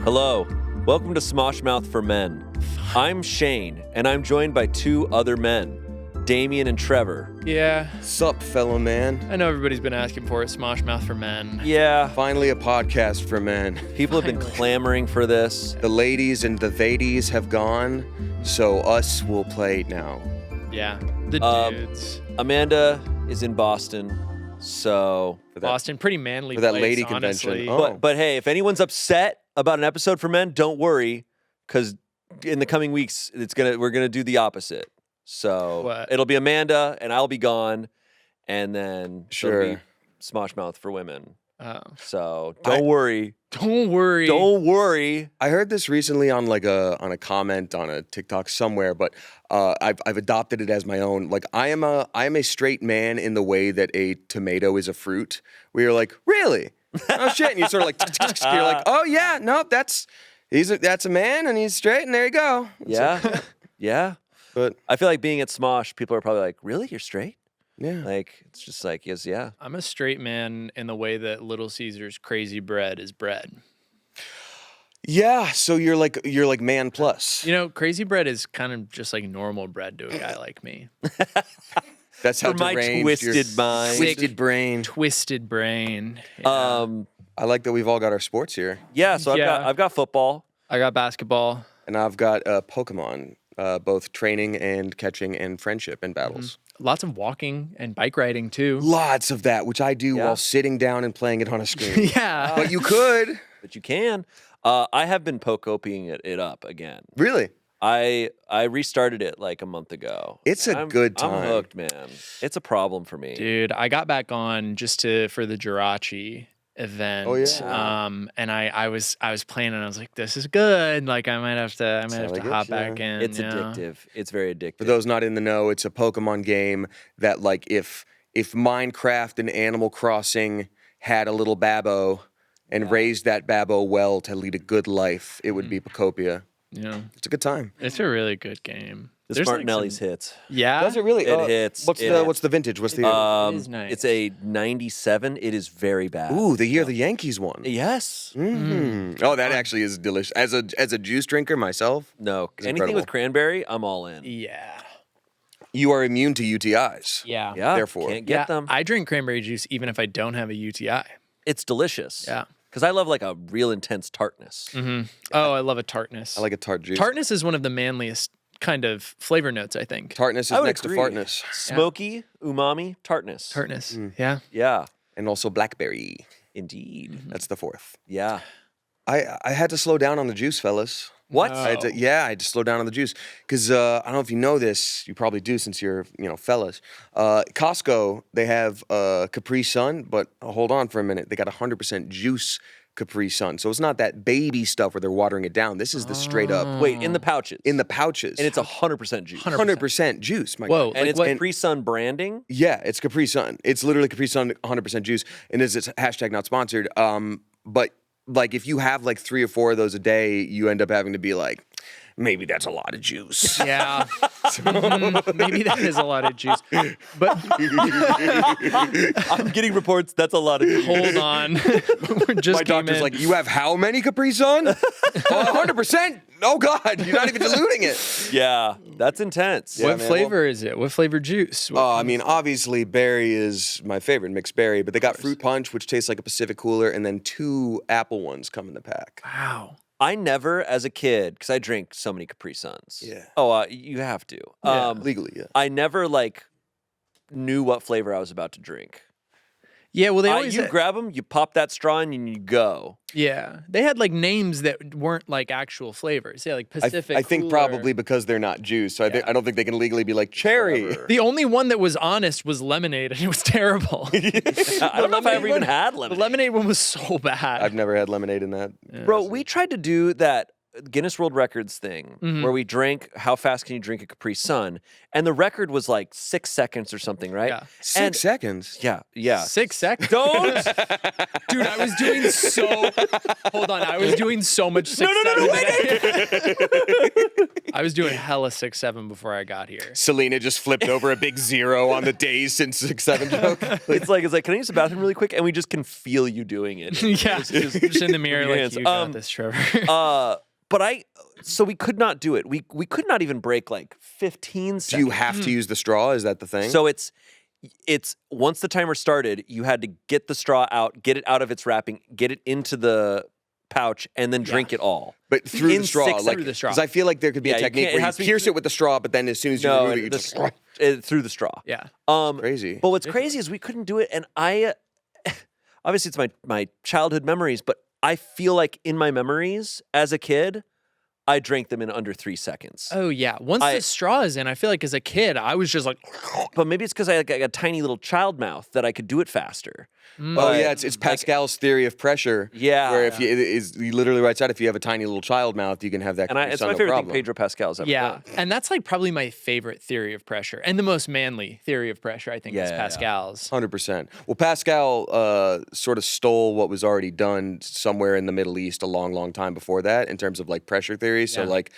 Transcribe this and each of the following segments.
Hello, welcome to Smosh Mouth for Men. I'm Shayne, and I'm joined by two other men, Damien and Trevor. Yeah. Sup, fellow man? I know everybody's been asking for it. Smosh Mouth for Men. Yeah, Finally a podcast for men. people have been clamoring for this. The ladies and the thadies have gone, so us will play now. Yeah. The dudes. Amanda is in Boston, so... Boston, pretty manly for that place, lady honestly. convention. Oh. But hey, if anyone's upset about an episode for men, don't worry, because in the coming weeks, we're gonna do the opposite. So What? it'll be Amanda, and I'll be gone, and then Sure. it'll be Smosh Mouth for women. Oh. So don't worry. Don't worry. Don't worry. I heard this recently on a comment on a TikTok somewhere, but I've adopted it as my own. Like I am a straight man in the way that a tomato is a fruit. Where you're like, really? Oh shit! And you sort of like you're like, oh yeah, nope, that's a man and he's straight and there you go. Yeah, yeah. But I feel like being at Smosh, people are probably like, really? You're straight? yeah, Like, it's just like, yes, yeah. I'm a straight man in the way that Little Caesar's crazy bread is bread. yeah. So you're like man plus. You know, crazy bread is kind of just like normal bread to a guy like me. That's how For my deranged your twisted mind. twisted brain. Twisted brain. Yeah. I like that we've all got our sports here, Yeah, so Yeah. I've got football. I got basketball. and I've got Pokemon, both training and catching and friendship and battles. Lots of walking and bike riding too. Lots of that, which I do Yeah. while sitting down and playing it on a screen. Yeah. But you could. But you can. I have been Pocopiing it up again. Really? I restarted it like a month ago. It's a good time. I'm hooked, man. It's a problem for me. Dude, I got back on just for the Jirachi event. Oh, yeah. And I was playing and I was like, this is good. Like I might have to like it, hop yeah. back in. It's yeah. addictive. It's very addictive. For those not in the know, it's a Pokemon game that, like, if Minecraft and Animal Crossing had a little Babbo and raised that Babbo well to lead a good life, it would be Pokopia. Yeah. It's a good time. It's a really good game. this There's, like, Martinelli's some- hits. Yeah. Does it really? It hits. What's It the hits. What's the vintage? What's the It is nice. It's a 97. It is very bad. Ooh, the year the Yankees won. Yes. Mm. Oh, that actually is delicious. As a juice drinker myself, No. It's Anything incredible. with cranberry, I'm all in. Yeah. you are immune to UTIs. Yeah. Yeah. Therefore. Can't get them. I drink cranberry juice even if I don't have a UTI. It's delicious. Yeah. Because I love like a real intense tartness. Oh, I love a tartness. I like a tart juice. Tartness is one of the manliest kind of flavor notes, I think. Tartness I is would next agree. to fartness. Smoky, umami, tartness. Tartness. Yeah. Yeah. And also blackberry. Indeed. That's the fourth. Yeah. I had to slow down on the juice, fellas. What? No. I had to slow down on the juice because I don't know if you know this. You probably do since you're fellas. Costco, they have Capri Sun, but hold on for a minute. They got 100% juice Capri Sun, so it's not that baby stuff where they're watering it down. This is the straight up Wait, in the pouches. in the pouches, And it's 100% juice. 100% juice. My Whoa. God. And Like it's what- Capri Sun branding. Yeah, it's Capri Sun. It's literally Capri Sun 100% juice, and it's hashtag not sponsored. But like if you have like 3 or 4 of those a day, you end up having to be like, maybe that's a lot of juice. Yeah. Maybe that is a lot of juice. But I'm getting reports that's a lot of juice. hold on. We're just My doctor's like, you have how many Capri Sun? 100%? Oh God, you're not even diluting it. Yeah, that's intense. Yeah, what man, flavor is it? What flavor juice? What- I mean, obviously, berry is my favorite, mixed berry, but they got fruit punch, which tastes like a Pacific cooler, and then 2 apple ones come in the pack. wow. I never, as a kid, because I drink so many Capri Suns. Yeah. Oh, you have to. Yeah. Legally, yeah. I never like knew what flavor I was about to drink. Yeah, well, they always You grab them, you pop that straw in, and you go. yeah, they had like names that weren't like actual flavors. Yeah, like Pacific. I think Cooler. probably because they're not juice, so Yeah. I don't think they can legally be like cherry. Whatever. The only one that was honest was lemonade, and it was terrible. I don't know if I ever even had The lemonade. lemonade one was so bad. I've never had lemonade in that. Bro, we tried to do that Guinness World Records thing Mm-hmm. where we drank how fast can you drink a Capri Sun, and the record was like 6 seconds or something, right? Yeah. 6 seconds. Yeah. 6 seconds. Don't. Dude, I was doing so. Hold on, I was doing so much. No, wait. I was doing hella 6-7 before I got here. Selina just flipped over a big 0 on the days since 6-7 joke. It's like, can I use the bathroom really quick? And we just can feel you doing it. Yeah, just in the mirror like, hands. you got this, Trevor. So we could not do it. We could not even break like 15 seconds. Do you have to use the straw? Is that the thing? So it's once the timer started, you had to get the straw out, get it out of its wrapping, get it into the pouch, and then drink it all. But through In the straw, 6 like, through the straw. because I feel like there could be Yeah, a you technique can't- it where has you to be pierce it with the straw, but then as soon as you remove it, you just through the straw. Yeah. crazy. But what's crazy is we couldn't do it, and I obviously it's my childhood memories, but I feel like in my memories as a kid, I drank them in under 3 seconds. Oh, yeah. Once the straw is in, I feel like as a kid, I was just like... But maybe it's because I got a tiny little child mouth that I could do it faster. Oh yeah, it's Pascal's theory of pressure. Yeah. where if he literally writes out if you have a tiny little child mouth, you can have that. And it's my favorite thing Pedro Pascal's ever Yeah, done. and that's like probably my favorite theory of pressure and the most manly theory of pressure, I think, is Yeah. Pascal's. 100%. Well, Pascal sort of stole what was already done somewhere in the Middle East a long, long time before that in terms of like pressure theory. So Yeah. like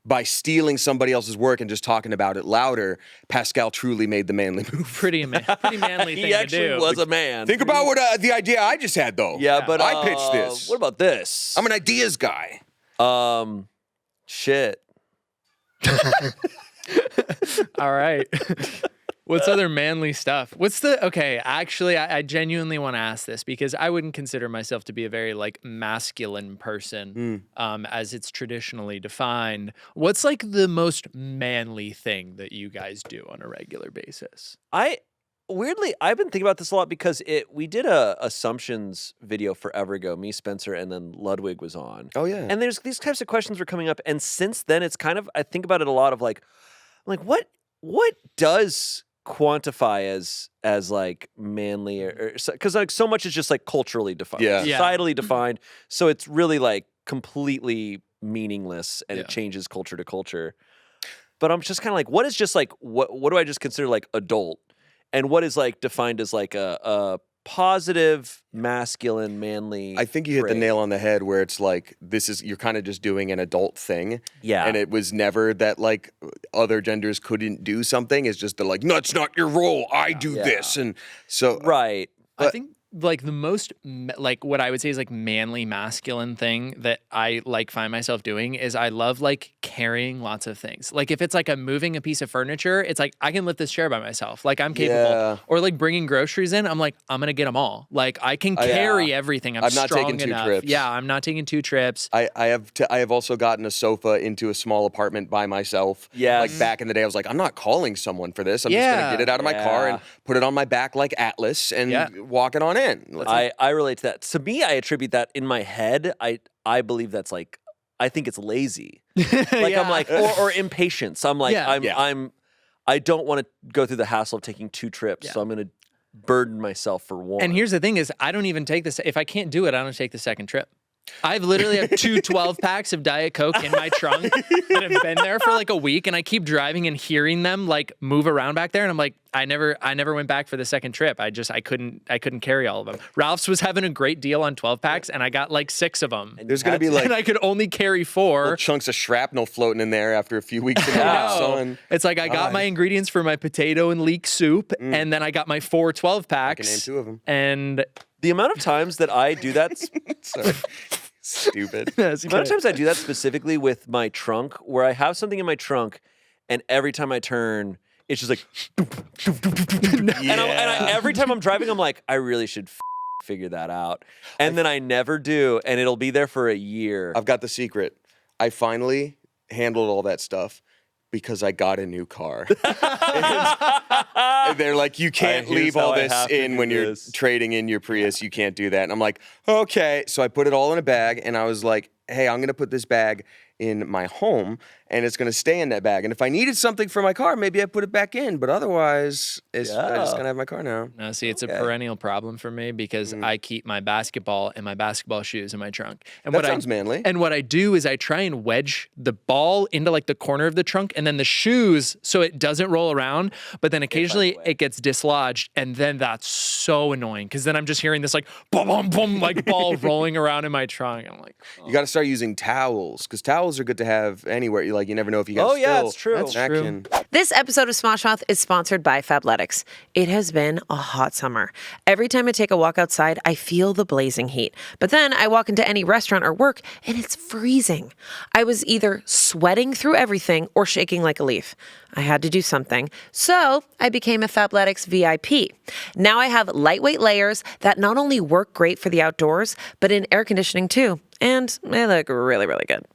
by stealing somebody else's work and just talking about it louder, Pascal truly made the manly move. Pretty manly thing He actually to do. was a man. Think about what the idea I just had though. Yeah, but I pitched this. What about this? I'm an ideas guy. Shit. All right. What's other manly stuff? Okay, actually, I genuinely want to ask this because I wouldn't consider myself to be a very like masculine person as it's traditionally defined. What's like the most manly thing that you guys do on a regular basis? Weirdly, I've been thinking about this a lot because we did a assumptions video forever ago. Me, Spencer, and then Ludwig was on. Oh yeah. And there's these types of questions were coming up, and since then, it's kind of I think about it a lot of like what does quantify as like manly or because like so much is just like culturally defined, societally defined. So it's really like completely meaningless, and it changes culture to culture. But I'm just kind of like, what is just like what do I just consider like adult? And what is like defined as like a positive, masculine, manly? I think you hit the trait? nail on the head where it's like you're kind of just doing an adult thing. Yeah. And it was never that like other genders couldn't do something. It's just like, no, it's not your role. I do this. And so Right. I think like the most like what I would say is like manly masculine thing that I like find myself doing is I love like carrying lots of things. Like if it's like I'm moving a piece of furniture, it's like I can lift this chair by myself. Like I'm capable. Yeah. Or like bringing groceries in, I'm like I'm gonna get them all. Like I can carry everything. I'm not strong taking 2 enough. trips. Yeah, I'm not taking 2 trips. I have also gotten a sofa into a small apartment by myself. Yes. Like back in the day, I was like, I'm not calling someone for this. I'm just gonna get it out of my car and put it on my back like Atlas and walk it on in. I relate to that. To me, I attribute that in my head. I believe that's like I think it's lazy. Like I'm like or impatience. I'm like I don't want to go through the hassle of taking 2 trips, so I'm going to burden myself for one. And here's the thing is I don't even take this. If I can't do it, I don't take the second trip. I've literally have 2 12-packs of Diet Coke in my trunk that have been there for like a week, and I keep driving and hearing them like move around back there, and I'm like, I never went back for the second trip. I couldn't carry all of them. Ralph's was having a great deal on 12-packs, and I got like 6 of them. There's gonna be like and I could only carry 4. chunks of shrapnel floating in there after a few weeks in the sun. It's like I got my ingredients for my potato and leek soup, and then I got my 4 12-packs. I can name 2 of them. And the amount of times that I do that Sorry. Stupid. the amount of times I do that specifically with my trunk, where I have something in my trunk, and every time I turn, it's just like, and every time I'm driving, I'm like, I really should figure that out, and then I never do, and it'll be there for a year. I've got the secret. I finally handled all that stuff because I got a new car. And they're like, you can't Here's leave how all I this have to in do when you're this. trading in your Prius. You can't do that. And I'm like, okay. So I put it all in a bag, and I was like, hey, I'm going to put this bag in my home, and it's going to stay in that bag. And if I needed something for my car, maybe I put it back in. But otherwise, I just going to have my car now. No, see, it's a perennial problem for me because I keep my basketball and my basketball shoes in my trunk. And That sounds manly. And what I do is I try and wedge the ball into like the corner of the trunk and then the shoes so it doesn't roll around. But then occasionally it gets dislodged, and then that's so annoying because then I'm just hearing this like boom, boom, boom, like ball rolling around in my trunk. I'm like, You got to start start using towels because towels are good to have anywhere. You never know if you get Oh, a yeah, spill. it's true. That's Action. This episode of Smosh Mouth is sponsored by Fabletics. It has been a hot summer. Every time I take a walk outside, I feel the blazing heat. But then I walk into any restaurant or work and it's freezing. I was either sweating through everything or shaking like a leaf. I had to do something. So I became a Fabletics VIP. Now I have lightweight layers that not only work great for the outdoors, but in air conditioning too. And they look really, really good.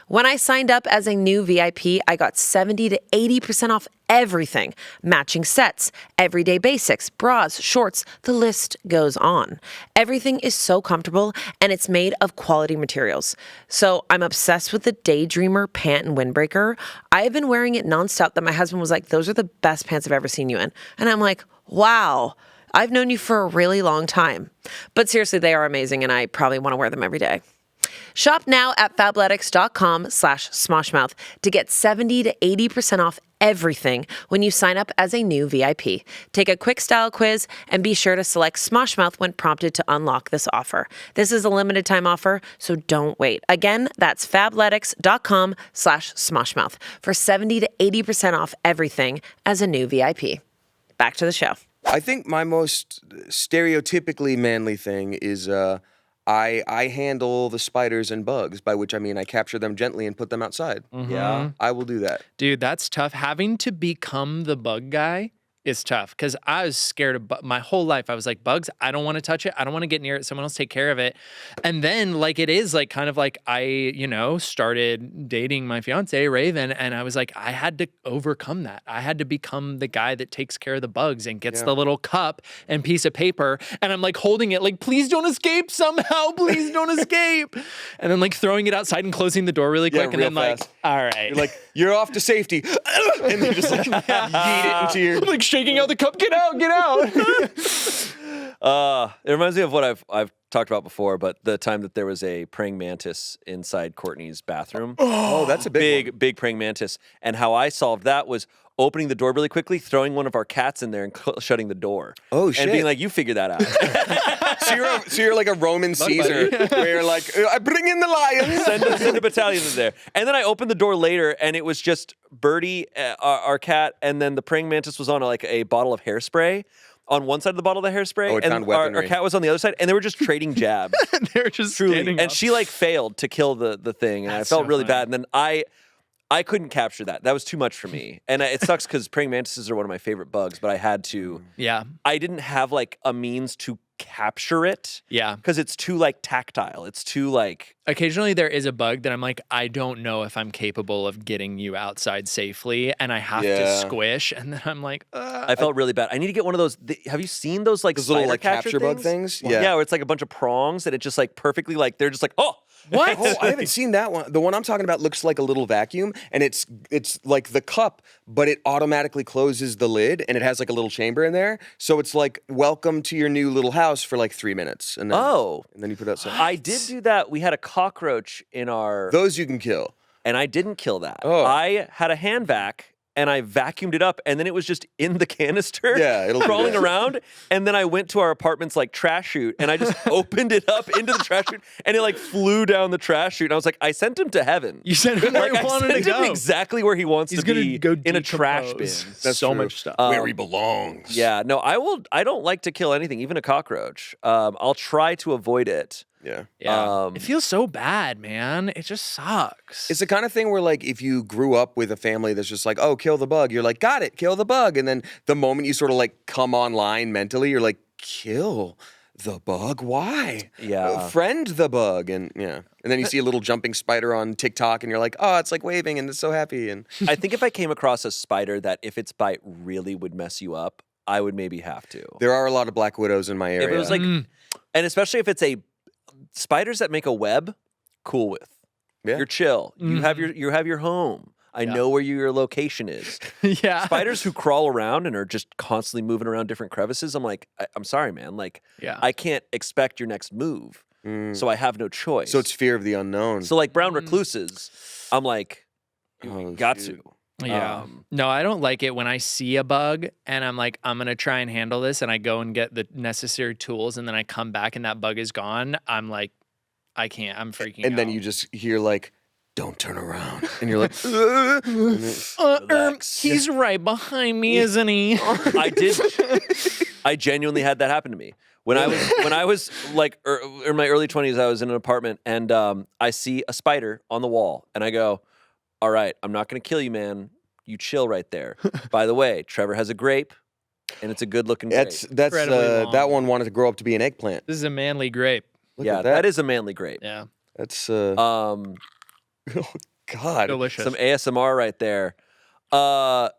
When I signed up as a new VIP, I got 70 to 80% off everything. Matching sets, everyday basics, bras, shorts, the list goes on. Everything is so comfortable and it's made of quality materials. So I'm obsessed with the Daydreamer pant and windbreaker. I've been wearing it nonstop that my husband was like, those are the best pants I've ever seen you in. And I'm like, wow, I've known you for a really long time. But seriously, they are amazing and I probably want to wear them every day. Shop now at fabletics.com/smoshmouth to get 70 to 80% off everything when you sign up as a new VIP. Take a quick style quiz and be sure to select Smoshmouth when prompted to unlock this offer. This is a limited time offer, so don't wait. Again, that's fabletics.com/smoshmouth for 70 to 80% off everything as a new VIP. Back to the show. I think my most stereotypically manly thing is I handle the spiders and bugs, by which I mean I capture them gently and put them outside. Yeah. I will do that. Dude, that's tough. Having to become the bug guy is tough because I was scared of my whole life. I was like, bugs, I don't want to touch it. I don't want to get near it. Someone else take care of it. And then it is kind of I, started dating my fiance, Raven, and I was like, I had to overcome that. I had to become the guy that takes care of the bugs and gets the little cup and piece of paper. And I'm holding it please don't escape somehow. Please don't escape. And then throwing it outside and closing the door really quick. And real then fast. all right. You're you're off to safety. And you just yeet it into your... shaking out the cup. Get out, get out. It reminds me of what I've talked about before, but the time that there was a praying mantis inside Courtney's bathroom. Oh, that's a big praying mantis. And how I solved that was opening the door really quickly, throwing one of our cats in there and shutting the door. Oh, shit. And being like, you figure that out. So you're like a Roman Caesar, where you're like, I bring in the lions. Send a battalion in there. And then I opened the door later, and it was just Birdie, our cat, and then the praying mantis was on a bottle of hairspray on one side of the bottle of hairspray, it and found our weaponry. cat was on the other side, and they were just trading jabs. They're just Truly. standing And up. she failed to kill the thing, and That's I felt so really funny. bad. And then I couldn't capture that. That was too much for me. And it sucks because praying mantises are one of my favorite bugs, but I had to. Yeah. I didn't have a means to capture it. Yeah. Because it's too tactile. It's too Occasionally there is a bug that I'm I don't know if I'm capable of getting you outside safely, and I have to squish, and then I'm I felt really bad. I need to get one of those. Have you seen those Those spider little catcher capture bug things? Yeah, where it's a bunch of prongs and it just perfectly they're just oh. What? Oh, I haven't seen that one. The one I'm talking about looks like a little vacuum, and it's like the cup, but it automatically closes the lid, and it has a little chamber in there. So it's welcome to your new little house for 3 minutes, and then, and then you put it outside. I did do that. We had a cockroach in our... Those you can kill. And I didn't kill that. Oh. I had a hand vac, and I vacuumed it up, and then it was just in the canister, Yeah, it'll do crawling that. around. And then I went to our apartment's trash chute, and I just opened it up into the trash chute, and it flew down the trash chute. And I was like, I sent him to heaven. You sent him where he I wanted sent to him go. exactly where he wants He's to gonna be go in a trash bin. decompose. That's so true. much stuff. Where he belongs. Yeah, no, I don't like to kill anything, even a cockroach. I'll try to avoid it. Yeah. Yeah. It feels so bad, man. It just sucks. It's the kind of thing where, if you grew up with a family that's just oh, kill the bug, you're like, got it, kill the bug. And then the moment you sort of come online mentally, you're like, kill the bug? Why? Yeah. Friend the bug. And yeah. And then you see a little jumping spider on TikTok, and you're like, oh, it's waving, and it's so happy. And I think if I came across a spider that, if its bite really would mess you up, I would maybe have to. there are a lot of black widows in my area. If it was and especially if it's spiders that make a web, cool with. Yeah. You're chill. You have your home. I know where your location is. yeah. Spiders who crawl around and are just constantly moving around different crevices, I'm like, I'm sorry, man. I can't expect your next move. So I have no choice. So it's fear of the unknown. So brown recluses, I'm like, Oh, got shoot. to. Yeah. No, I don't like it when I see a bug and I'm like, I'm going to try and handle this. And I go and get the necessary tools. And then I come back and that bug is gone. I'm like, I can't. I'm freaking out. And then you just hear like, don't turn around. And you're like, he's right behind me, isn't he? I genuinely had that happen to me. When I was like in my early 20s, I was in an apartment and I see a spider on the wall and I go, all right, I'm not going to kill you, man. You chill right there. By the way, Trevor has a grape and it's a good looking grape. That one wanted to grow up to be an eggplant. This is a manly grape. Look yeah, at that. that is a manly grape. Yeah. That's Oh God. Delicious. Some ASMR right there. But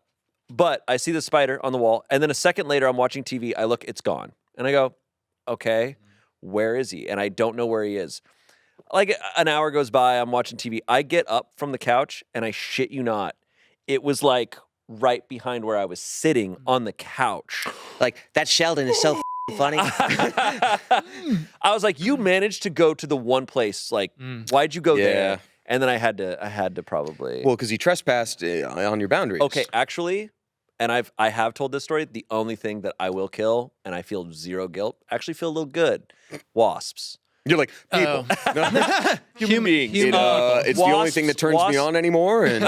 I see the spider on the wall, and then a second later, I'm watching TV. I look, it's gone, and I go, okay, where is he? And I don't know where he is. Like an hour goes by, I'm watching TV. I get up from the couch, and I shit you not, it was like right behind where I was sitting on the couch. Like, that Sheldon is so funny. I was like, you managed to go to the one place. Like, why'd you go there? And then I had to probably. Well, because he trespassed on your boundaries. Okay, actually, and I have told this story. The only thing that I will kill, and I feel zero guilt, actually feel a little good. Wasps. You're like, people. Human beings. It's the only thing that turns me on anymore. And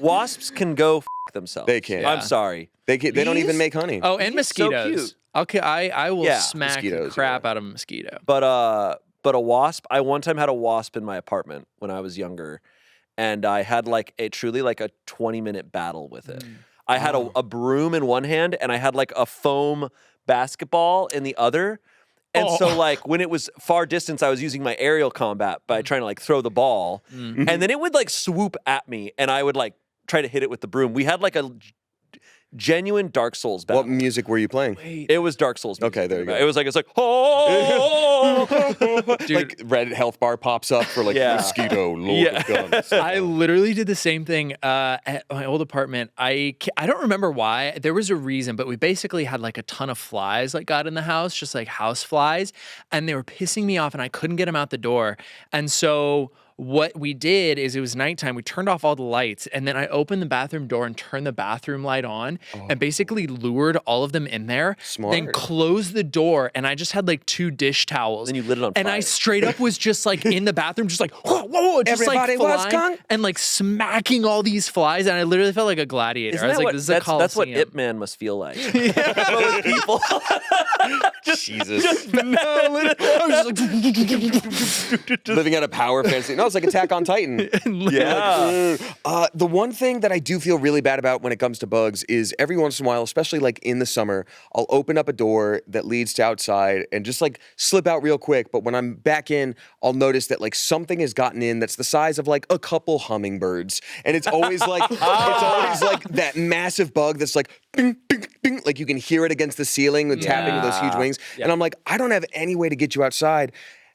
wasps can go themselves. They can. I'm sorry. They don't even make honey. Oh, and mosquitoes. So Okay, I will smack the mosquitoes, crap out of a mosquito. But a wasp. I one time had a wasp in my apartment when I was younger, and I had like a 20-minute battle with it. I had a broom in one hand, and I had like a foam basketball in the other. And so, like, when it was far distance, I was using my aerial combat by trying to, like, throw the ball. And then it would, like, swoop at me, and I would, like, try to hit it with the broom. We had, like, a genuine Dark Souls battle. What music were you playing? It was Dark Souls music. Okay, there you go. It was like, oh! Dude, like, red health bar pops up for, like, mosquito, lord of guns. I literally did the same thing at my old apartment. I don't remember why. There was a reason, but we basically had like a ton of flies like got in the house, just like house flies, and they were pissing me off and I couldn't get them out the door. And so what we did is it was nighttime. We turned off all the lights and then I opened the bathroom door and turned the bathroom light on and basically lured all of them in there. Smart. Then closed the door and I just had like 2 dish towels. Then you lit it on and fire. I straight up was just like in the bathroom, just like, whoa, just Everybody like was flying gone? and like smacking all these flies. And I literally felt like a gladiator. I was like, this is a Coliseum. That's what Ip Man must feel like. But with people. Jesus. I was just like, Living out a power fantasy. No, it's like Attack on Titan. Yeah. The one thing that I do feel really bad about when it comes to bugs is every once in a while, especially like in the summer, I'll open up a door that leads to outside and just like slip out real quick. But when I'm back in, I'll notice that like something has gotten in that's the size of like a couple hummingbirds. And it's always like, that massive bug that's like, bing, bing, bing, like you can hear it against the ceiling with tapping with those huge wings. Yeah. And I'm like, I don't have any way to get you outside.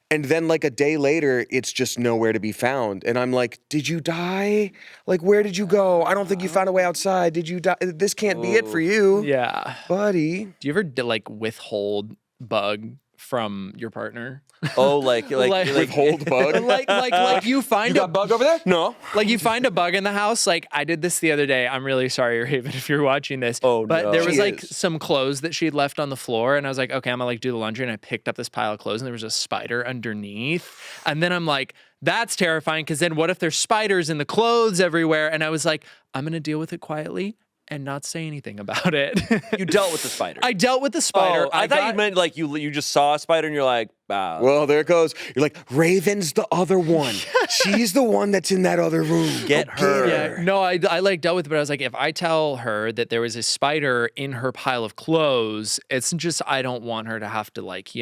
And then like a day later, it's just nowhere to be found. And I'm like, did you die? Like, where did you go? I don't think you found a way outside. Did you die? This can't be it for you. yeah. Buddy. Do you ever like withhold bug from your partner? Oh, like Withhold bug? like you find You got bug over there? No. Like you find a bug in the house. Like I did this the other day. I'm really sorry, Raven, if you're watching this. Oh, but no. there was She like is. some clothes that she'd left on the floor, and I was like, okay, I'm gonna like do the laundry, and I picked up this pile of clothes, and there was a spider underneath, and then I'm like, that's terrifying, because then what if there's spiders in the clothes everywhere? And I was like, I'm gonna deal with it quietly and not say anything about it. You dealt with the spider. I dealt with the spider. Oh, I thought you meant like you just saw a spider and you're like, wow. Well, there it goes. You're like, Raven's the other one. She's the one that's in that other room. Get her. Yeah, no, I like dealt with it, but I was like, if I tell her that there was a spider in her pile of clothes, it's just I don't want her to have to like,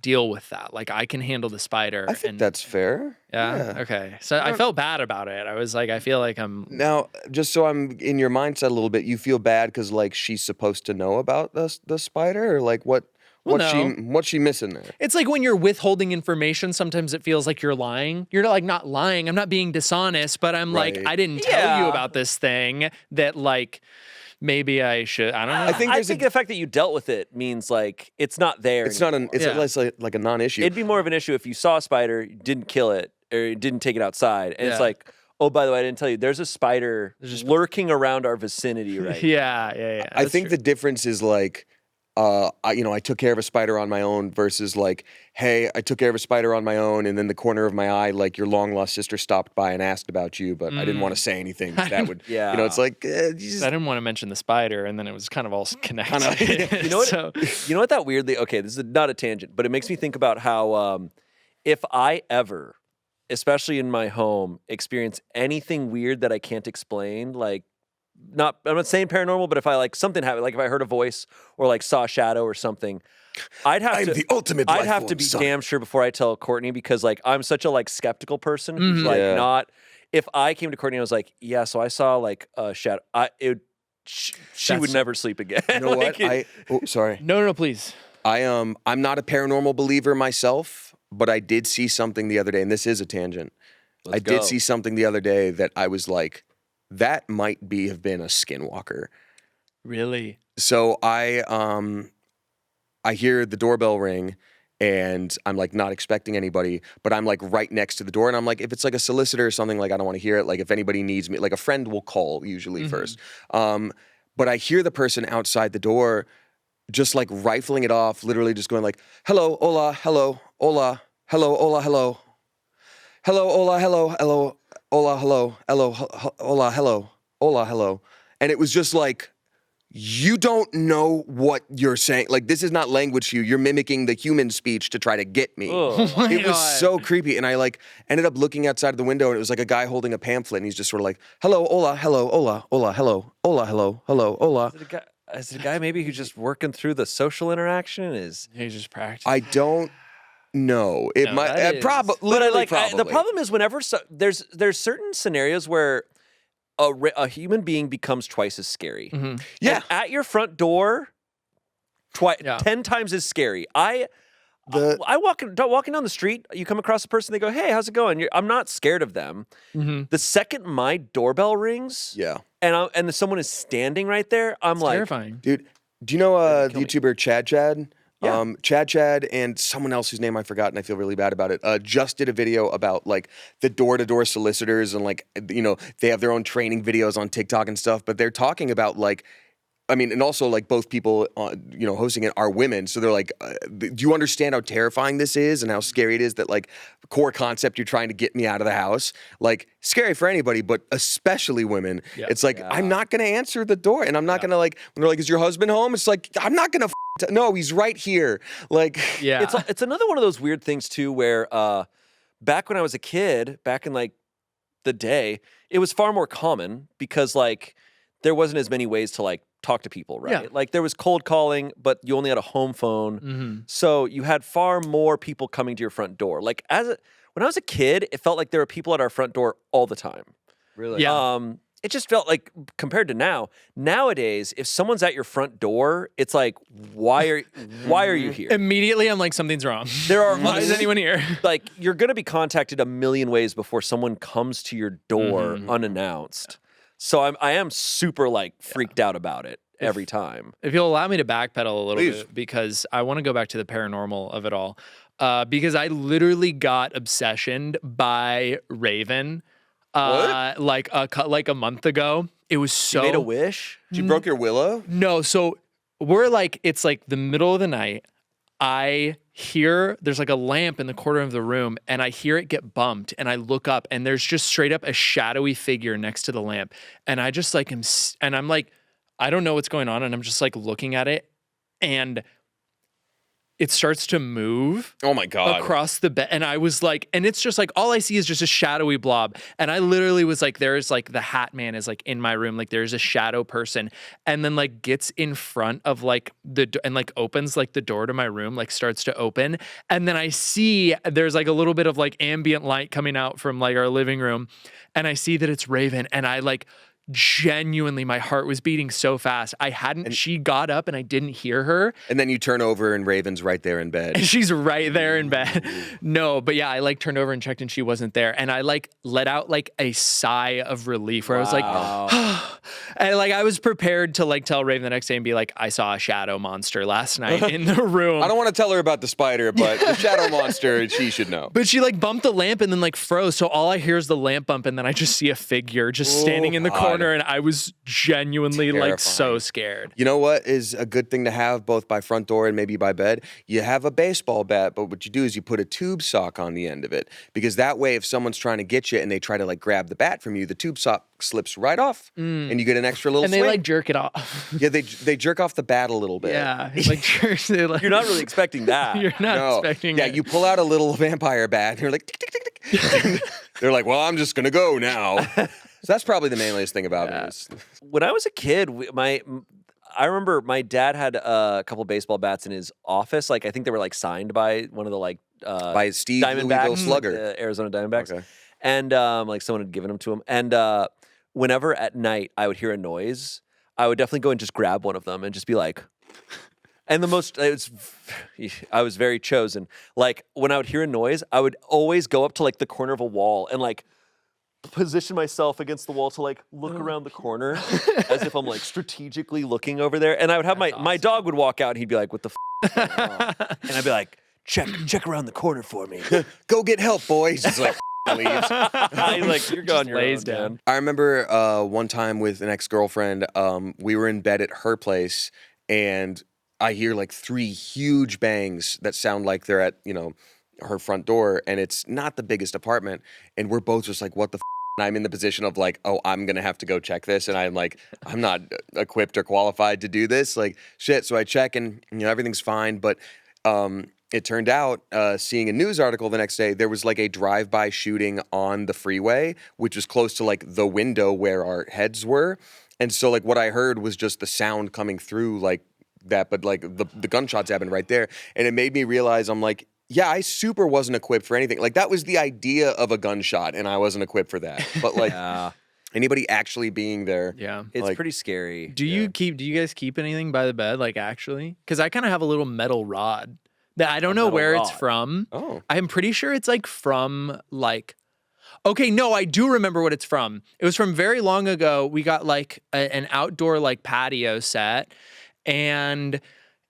deal with that. Like I can handle the spider. I think that's fair. Yeah. Okay. So I felt bad about it. I was like, I feel like I'm. Now, just so I'm in your mindset a little bit, you feel bad because like she's supposed to know about the spider, or like what's she missing there? It's like when you're withholding information, sometimes it feels like you're lying. You're like not lying. I'm not being dishonest, but I'm like, Right. I didn't tell you about this thing that like maybe I should. I don't know. I think the fact that you dealt with it means like it's not there. It's not anymore. it's like a non-issue. It'd be more of an issue if you saw a spider, you didn't kill it, or you didn't take it outside, and it's Yeah. like, oh, by the way, I didn't tell you, there's a spider lurking around our vicinity right now. Yeah. I think the difference is like I took care of a spider on my own versus like, hey, I took care of a spider on my own, and then the corner of my eye, like your long lost sister stopped by and asked about you, but I didn't want to say anything. 'Cause that would, it's like, I didn't want to mention the spider, and then it was kind of all connected. You know what? You know what? That weirdly. Okay, this is not a tangent, but it makes me think about how if I ever, especially in my home, experience anything weird that I can't explain, like. I'm not saying paranormal, but if I like something happened, like if I heard a voice or like saw a shadow or something, I'd have the ultimate I'd life have to be form, son. damn sure before I tell Courtney, because like I'm such a like skeptical person who's like not. If I came to Courtney and I was like, yeah, so I saw like a shadow, she would never sleep again. You know Like, what? Sorry. No, please. I'm not a paranormal believer myself, but I did see something the other day, and this is a tangent. I did see something the other day that I was like, that might have been a skinwalker. Really? So I hear the doorbell ring, and I'm like not expecting anybody, but I'm like right next to the door, and I'm like, if it's like a solicitor or something, like I don't want to hear it. Like if anybody needs me, like a friend will call usually first. But I hear the person outside the door just like rifling it off, literally just going like, hello, hola, hello, hola, hello, hola, hello, hello, hola, hello, hello. Hola, hello, hello, hola, hello, hola, hello. And it was just like, you don't know what you're saying. Like, this is not language to you. You're mimicking the human speech to try to get me. It was so creepy. And I like ended up looking outside the window, and it was like a guy holding a pamphlet, and he's just sort of like, hello, hola, hello, hola, hola, hello, hola, hello, hello, hola. Is it a guy maybe who's just working through the social interaction? He's just practicing. I don't know. It No, might that is- probably. But Literally, the problem is whenever there's certain scenarios where a human being becomes twice as scary. Yeah. And at your front door, 10 times as scary. I walking down the street, you come across a person, they go, "Hey, how's it going?" I'm not scared of them. The second my doorbell rings, and someone is standing right there, I'm It's like, terrifying. Dude, do you know the YouTuber Chad? Yeah. Chad and someone else whose name I forgot, and I feel really bad about it, just did a video about like the door-to-door solicitors, and like, they have their own training videos on TikTok and stuff, but they're talking about like, I mean, and also like both people, hosting it are women. So they're like, do you understand how terrifying this is and how scary it is that like core concept you're trying to get me out of the house? Like scary for anybody, but especially women. Yeah. It's like, I'm not going to answer the door, and I'm not going to like, when they're like, is your husband home? It's like, I'm not going to no, he's right here. Like, it's another one of those weird things too, where back when I was a kid, back in like the day, it was far more common because like there wasn't as many ways to like talk to people, right? Yeah. Like there was cold calling, but you only had a home phone. So you had far more people coming to your front door. Like when I was a kid, it felt like there were people at our front door all the time. really? Yeah. It just felt like, compared to nowadays, if someone's at your front door, it's like, why are you here? Immediately, I'm like, something's wrong. There are Why is anyone here? like, you're gonna be contacted a million ways before someone comes to your door unannounced. So I am super like freaked out about it every time. If you'll allow me to backpedal a little Please. bit, because I want to go back to the paranormal of it all. Because I literally got obsessioned by Raven. Like a month ago. It was so. You made a wish? You broke your willow? No, so we're like, it's like the middle of the night. I hear there's like a lamp in the corner of the room, and I hear it get bumped, and I look up, and there's just straight up a shadowy figure next to the lamp, and I just like and I'm like, I don't know what's going on, and I'm just like looking at it, and it starts to move Oh my God. across the bed. And I was like, and it's just like, all I see is just a shadowy blob. And I literally was like, there's like the Hat Man is like in my room. Like there's a shadow person, and then like gets in front of like and like opens like the door to my room, like starts to open. And then I see there's like a little bit of like ambient light coming out from like our living room. And I see that it's Raven. And I like, genuinely, my heart was beating so fast. She got up and I didn't hear her. And then you turn over and Raven's right there in bed. And she's right there in bed. No, but yeah, I like turned over and checked and she wasn't there. And I like let out like a sigh of relief where I was like, and like I was prepared to like tell Raven the next day and be like, I saw a shadow monster last night in the room. I don't want to tell her about the spider, but the shadow monster, she should know. But she like bumped the lamp and then like froze. So all I hear is the lamp bump, and then I just see a figure just standing in the corner corner and I was genuinely like so Terrifying. scared. You know what is a good thing to have both by front door and maybe by bed? You have a baseball bat, but what you do is you put a tube sock on the end of it. Because that way, if someone's trying to get you and they try to like grab the bat from you, the tube sock slips right off and you get an extra little And they swing. like jerk it off. Yeah, they jerk off the bat a little bit. Yeah. Like, they, like, You're not really expecting that. You're not No. expecting Yeah, it. you pull out a little vampire bat and you're like, tick, tick, tick, tick. And they're like, well, I'm just going to go now. So that's probably the manliest thing about me. Is, When I was a kid, I remember my dad had a couple baseball bats in his office. Like I think they were like signed by one of the like by Steve Diamondbacks, Louisville like Slugger. the Arizona Diamondbacks, Okay. and like someone had given them to him. And whenever at night I would hear a noise, I would definitely go and just grab one of them and just be like. And I was very chosen. Like when I would hear a noise, I would always go up to like the corner of a wall and like position myself against the wall to like look around the corner as if I'm like strategically looking over there. And I would have my dog would walk out and he'd be like, "What the f-" going on?" And I'd be like, check around the corner for me. Go get help, boys. He's like, leaves. He's like, "You're gone, you're lays own, down. man." I remember one time with an ex-girlfriend, we were in bed at her place and I hear like 3 huge bangs that sound like they're at, her front door, and it's not the biggest apartment. And we're both just like, what the f? And I'm in the position of like, oh, I'm going to have to go check this. And I'm like, I'm not equipped or qualified to do this. Like, shit. So I check and, everything's fine. But it turned out, seeing a news article the next day, there was like a drive-by shooting on the freeway, which was close to like the window where our heads were. And so like what I heard was just the sound coming through like that, but like the gunshots happened right there. And it made me realize, I'm like, yeah, I super wasn't equipped for anything. Like that was the idea of a gunshot and I wasn't equipped for that. But like anybody actually being there. Yeah. It's like, pretty scary. Do you guys keep anything by the bed, like actually? Because I kind of have a little metal rod that I don't know metal where it's rod. from. Oh. I'm pretty sure it's like from like, okay, no, I do remember what it's from. It was from very long ago. We got like an outdoor like patio set and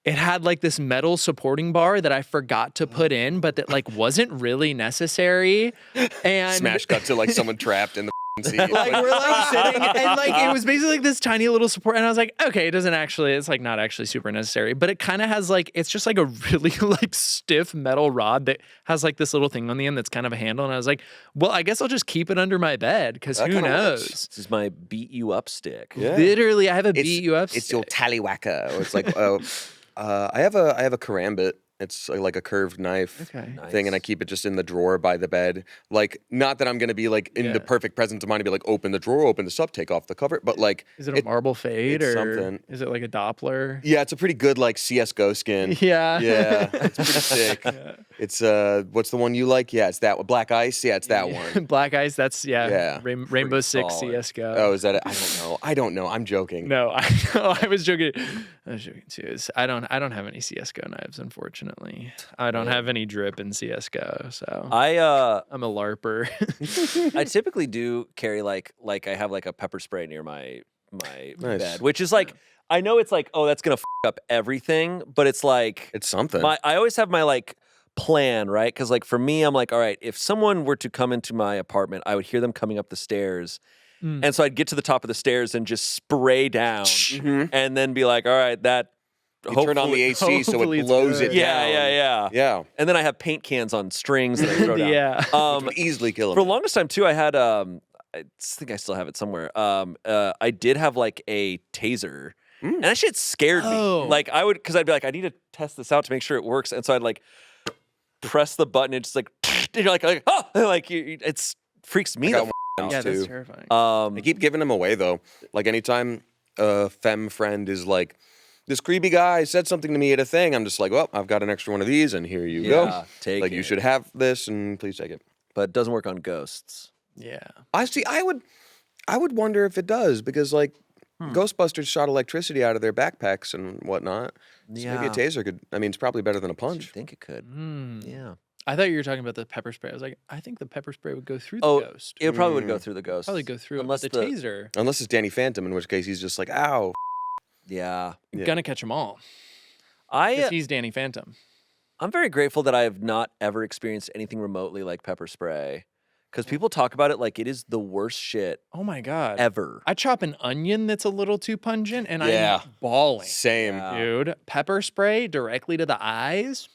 it had like this metal supporting bar that I forgot to put in, but that like wasn't really necessary. And Smash cut to like someone trapped in the seat. like we're like sitting and like it was basically like this tiny little support and I was like, okay, it's like not actually super necessary, but it kind of has like, it's just like a really like stiff metal rod that has like this little thing on the end that's kind of a handle. And I was like, well, I guess I'll just keep it under my bed because That who kinda knows? works. This is my beat you up stick. Yeah. Literally, I have a beat you up It's stick. your tallywhacker. It's like, I have a karambit. It's like a curved knife Okay. thing, and I keep it just in the drawer by the bed. Like, not that I'm gonna be like in the perfect presence of mind to be like, open the drawer, open this up, take off the cover, but like, Is it a marble fade it's or something. is it like a Doppler? yeah, it's a pretty good like CS:GO skin. Yeah. Yeah, it's pretty sick. It's what's the one you like? Yeah, it's that one. Black Ice. Yeah, it's that one. Black Ice, that's Yeah. Rainbow Six solid. CS:GO. Oh, is that it? I don't know. I'm joking. No, I know. I was joking. I was joking too. I don't have any CS:GO knives, unfortunately. I don't have any drip in CS:GO, so I'm a LARPer. I typically do carry like I have like a pepper spray near my Nice. bed, which is like I know it's like, oh, that's gonna f up everything, but it's like It's something. I always have my like plan, right? Because like for me, I'm like, all right, if someone were to come into my apartment, I would hear them coming up the stairs. And so I'd get to the top of the stairs and just spray down and then be like, all right, that You turn on the AC so hopefully it it's blows good. it yeah, down. yeah. Yeah. And then I have paint cans on strings that I throw down. Yeah. Could easily kill him. For the longest time too, I had I think I still have it somewhere. I did have like a taser, and that shit scared Oh. me. Like because I'd be like, I need to test this out to make sure it works, and so I'd like press the button, and just like, and you're like oh, like it's freaks me I the got f- Yeah, too. that's terrifying. out. I keep giving them away though. Like anytime a femme friend is like, this creepy guy said something to me at a thing, I'm just like, well, I've got an extra one of these, and here you Yeah, go. take Like it. you should have this, and please take it. But it doesn't work on ghosts. Yeah. I see. I would wonder if it does because like Ghostbusters shot electricity out of their backpacks and whatnot. So maybe a Yeah. taser could. I mean, it's probably better than a I punch. think it could. Yeah. I thought you were talking about the pepper spray. I was like, I think the pepper spray would go through the Oh, ghost. it probably would go through the ghost. Probably go through it, unless but the taser. Unless it's Danny Phantom, in which case he's just like, ow. Yeah. Yeah. Gonna catch them all. 'Cause he's Danny Phantom. I'm very grateful that I have not ever experienced anything remotely like pepper spray. because people talk about it like it is the worst shit Oh my God. ever. I chop an onion that's a little too pungent and Yeah. I'm bawling. Same. Yeah. Dude, pepper spray directly to the eyes.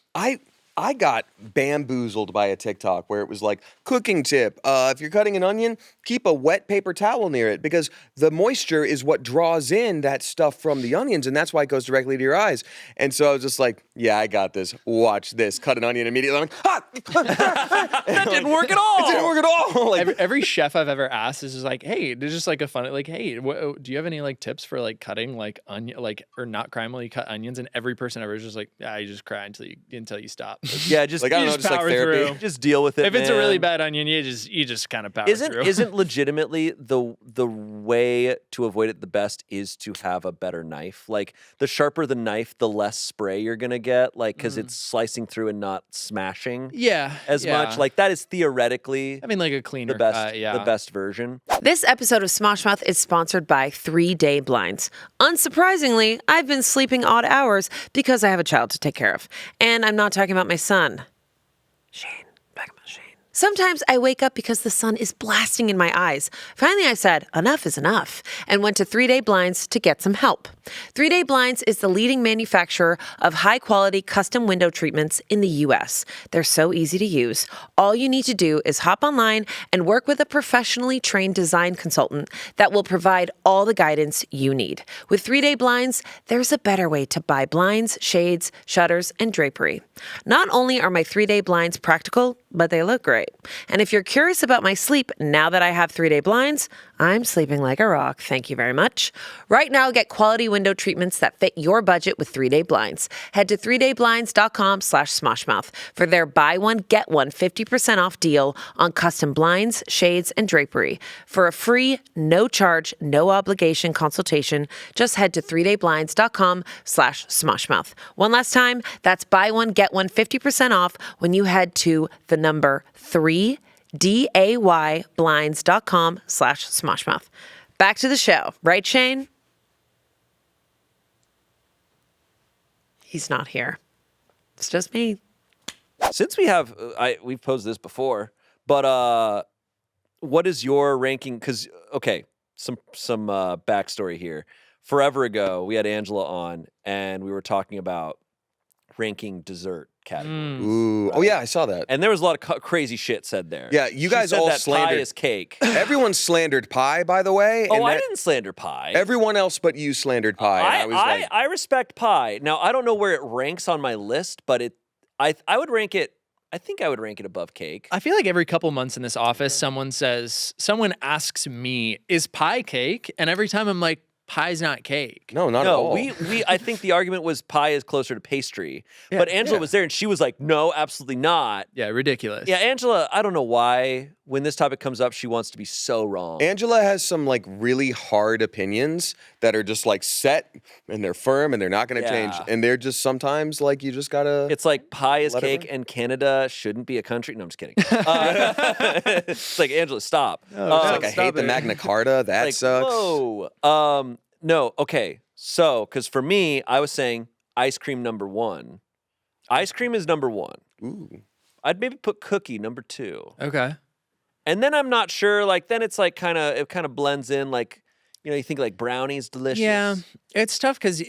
I got bamboozled by a TikTok where it was like, cooking tip, if you're cutting an onion, keep a wet paper towel near it because the moisture is what draws in that stuff from the onions, and that's why it goes directly to your eyes. And so I was just like, yeah, I got this. Watch this. Cut an onion immediately. I'm like, That didn't work at all. It didn't work at all. Like, Every chef I've ever asked is just like, hey, there's just like a fun, like, hey, do you have any like tips for like cutting like onion, like, or not crime while you cut onions? And every person ever is just like, yeah, you just cry until you stop. Yeah, just like, I don't know, just just like power therapy. through. just deal with it. If it's a really man. bad onion, you just kind of power through. Isn't legitimately the way to avoid it the best is to have a better knife. Like the sharper the knife, the less spray you're gonna get. Like because it's slicing through and not smashing yeah, as yeah. much. Like that is theoretically I mean, like a cleaner. the best yeah. the best version. This episode of Smosh Mouth is sponsored by 3-Day Blinds. Unsurprisingly, I've been sleeping odd hours because I have a child to take care of. And I'm not talking about my son. Shayne, talking about Shayne. Sometimes I wake up because the sun is blasting in my eyes. Finally, I said, enough is enough, and went to 3-Day Blinds to get some help. 3-Day Blinds is the leading manufacturer of high-quality custom window treatments in the U.S. They're so easy to use. All you need to do is hop online and work with a professionally trained design consultant that will provide all the guidance you need. With 3-Day Blinds, there's a better way to buy blinds, shades, shutters, and drapery. Not only are my 3-Day Blinds practical, but they look great. And if you're curious about my sleep now that I have 3-Day Blinds, I'm sleeping like a rock. Thank you very much. Right now, get quality window treatments that fit your budget with 3-Day Blinds. Head to 3dayblinds.com/smoshmouth for their buy one, get one 50% off deal on custom blinds, shades, and drapery. For a free, no charge, no obligation consultation, just head to 3dayblinds.com/smoshmouth. One last time, that's buy one, get one 50% off when you head to the number 3dayblinds.com/smoshmouth. Back to the show, right, Shayne? He's not here. It's just me. Since we have, we've posed this before, but what is your ranking? Because some backstory here. Forever ago, we had Angela on, and we were talking about ranking dessert categories. ooh. Oh, yeah, I saw that. And there was a lot of crazy shit said there. Yeah, you She guys said all that pie slandered. is cake. Everyone slandered pie, by the way. Oh, and I that- didn't slander pie. Everyone else but you slandered pie. And I was like, I respect pie. Now I don't know where it ranks on my list, but I would rank it. I think I would rank it above cake. I feel like every couple months in this office, someone asks me, is pie cake? And every time I'm like, pie's not cake. no, not at No, all. I think the argument was pie is closer to pastry. But Angela was there and she was like, no, absolutely not. Yeah, ridiculous. Yeah, Angela, I don't know why when this topic comes up, she wants to be so wrong. Angela has some like really hard opinions that are just like set and they're firm and they're not going to change. Yeah. And they're just sometimes like you just gotta. It's like pie is Let it cake run. and Canada shouldn't be a country. No, I'm just kidding. It's like, Angela, stop. It's like I stop hate the it. Magna Carta. That Like, sucks. whoa. No, okay. So, because for me, I was saying ice cream number 1. Ice cream is number 1. Ooh. I'd maybe put cookie number 2. Okay. And then I'm not sure, like, then it's like it kind of blends in, like, you know, you think like brownies, delicious. Yeah, it's tough because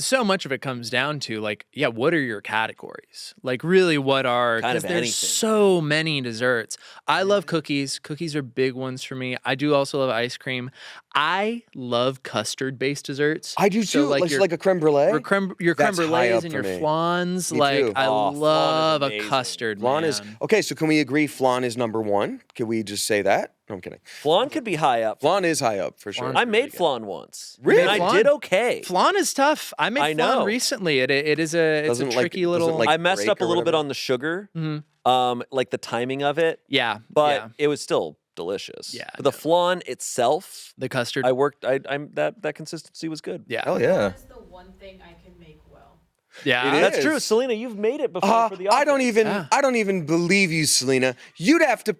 so much of it comes down to like, yeah, what are your categories? Like, really, what are, Kind of because there's anything. so many desserts. I love cookies. Cookies are big ones for me. I do also love ice cream. I love custard-based desserts. I do too. So, like, your, like a creme brulee. your creme That's high brulees up and for your me. flans. Me Like, too. I Oh, flan is love a amazing. custard, Flan man. is okay. So can we agree? Flan is number 1. Can we just say that? No, I'm kidding. Flan could be high up. Flan is high up for sure. Flan's I really made good. flan once. Really? And I Flan? did okay. Flan is tough. I made I flan know. recently. It's a Doesn't, like- tricky doesn't, little. like, I messed break up a or little bit whatever? on the sugar, Mhm. like the timing of it, Yeah, but yeah. it was still delicious. Yeah, But the flan itself, The custard. I'm that consistency was good. yeah. Hell yeah. That's the one thing I can make well. Yeah. It That's is. true. Selena, you've made it before for the I don't office. even. Yeah. I don't even believe you, Selena. You'd have to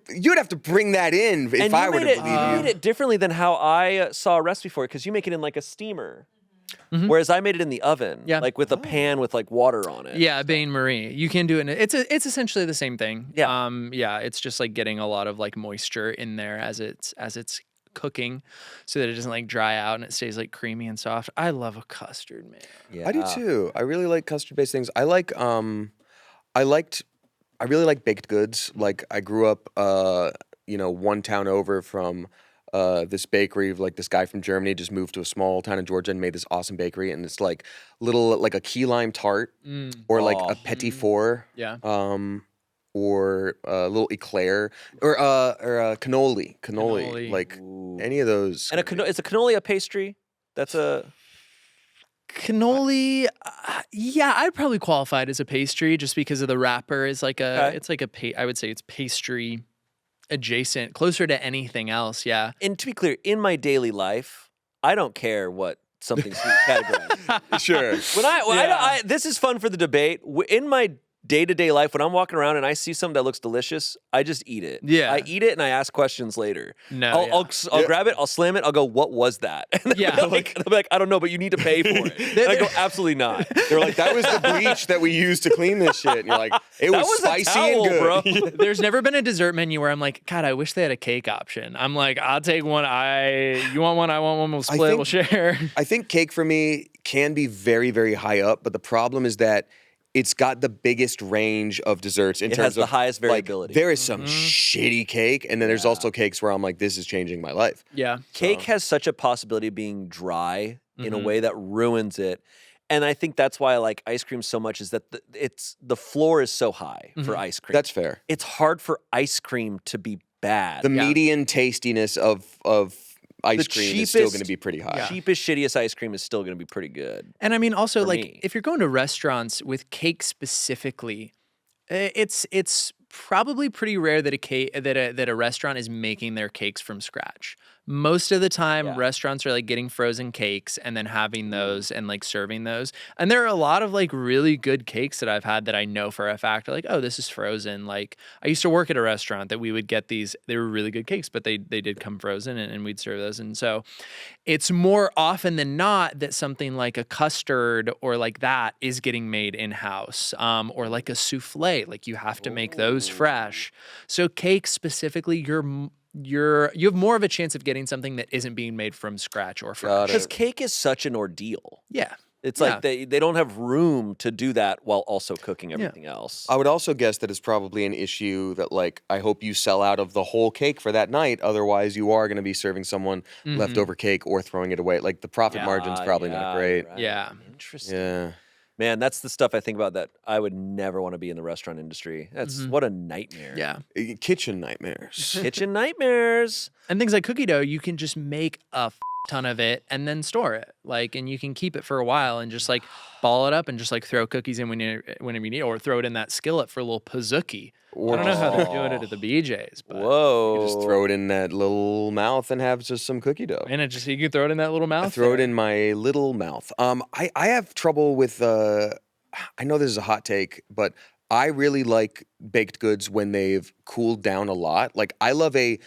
bring that in if And I you were to made believe it, you you. made it differently than how I saw a recipe for it because you make it in like a steamer. Whereas I made it in the oven, Yeah. like with a pan with like water on it. Yeah, Bain Marie. You can do it. It's essentially the same thing. Yeah. Yeah. It's just like getting a lot of like moisture in there as it's cooking, so that it doesn't like dry out and it stays like creamy and soft. I love a custard, man. Yeah. I do too. I really like custard-based things. I really like baked goods. Like I grew up, one town over from this bakery. Like this guy from Germany just moved to a small town in Georgia and made this awesome bakery. And it's like like a key lime tart or like a petit four. Yeah. Or a little eclair or a cannoli. Cannoli. Like any of those. And is a cannoli a pastry? That's a Cannoli, yeah, I'd probably qualify it as a pastry just because of the wrapper is like it's like I would say it's pastry adjacent, closer to anything else. Yeah. And to be clear, in my daily life, I don't care what something sweet categorized. Sure. This is fun for the debate. In my day-to-day life, when I'm walking around and I see something that looks delicious, I just eat it. Yeah. I eat it and I ask questions later. No, I'll grab it, I'll slam it, I'll go, what was that? And Yeah. they'll be like, I don't know, but you need to pay for it. And I go, absolutely not. They're like, that was the bleach that we used to clean this shit. And you're like, it was was a spicy towel, and good. bro. There's never been a dessert menu where I'm like, God, I wish they had a cake option. I'm like, I'll take one. You want one? I want one. We'll split. We'll share. I think cake for me can be very, very high up, but the problem is that it's got the biggest range of desserts in It terms has the of highest variability. Like, there is some shitty cake, and then there's also cakes where I'm like, this is changing my life. Yeah. Cake has such a possibility of being dry in a way that ruins it. And I think that's why I like ice cream so much is that the floor is so high for ice cream. That's fair. It's hard for ice cream to be bad. The median tastiness of ice cream is still going to be pretty high. Cheapest, shittiest ice cream is still going to be pretty good. And I mean, also, For like, me. if you're going to restaurants with cake specifically, it's probably pretty rare that a restaurant is making their cakes from scratch. Most of the time, restaurants are like getting frozen cakes and then having those and like serving those. And there are a lot of like really good cakes that I've had that I know for a fact are like, oh, this is frozen. Like I used to work at a restaurant that we would get these. They were really good cakes, but they did come frozen and we'd serve those. And so it's more often than not that something like a custard or like that is getting made in-house, or like a souffle. Like you have to make those fresh. So cake specifically, you have more of a chance of getting something that isn't being made from scratch or fresh. Because cake is such an ordeal. Yeah. It's like they don't have room to do that while also cooking everything else. I would also guess that it's probably an issue that, like, I hope you sell out of the whole cake for that night. Otherwise, you are going to be serving someone leftover cake or throwing it away. Like, the profit margin's probably not great. Right. Yeah. Interesting. Yeah. Man, that's the stuff I think about that I would never want to be in the restaurant industry. That's what a nightmare. Yeah. Kitchen nightmares. Kitchen nightmares. And things like cookie dough, you can just make a ton of it and then store it. Like, and you can keep it for a while and just like ball it up and just like throw cookies in whenever you need, or throw it in that skillet for a little pizookie. I don't know how they're doing it at the BJ's, but Whoa. You just throw it in that little mouth and have just some cookie dough. and you can throw it in that little mouth. I throw it in my little mouth. I have trouble with, I know this is a hot take, but I really like baked goods when they've cooled down a lot. Like, I love a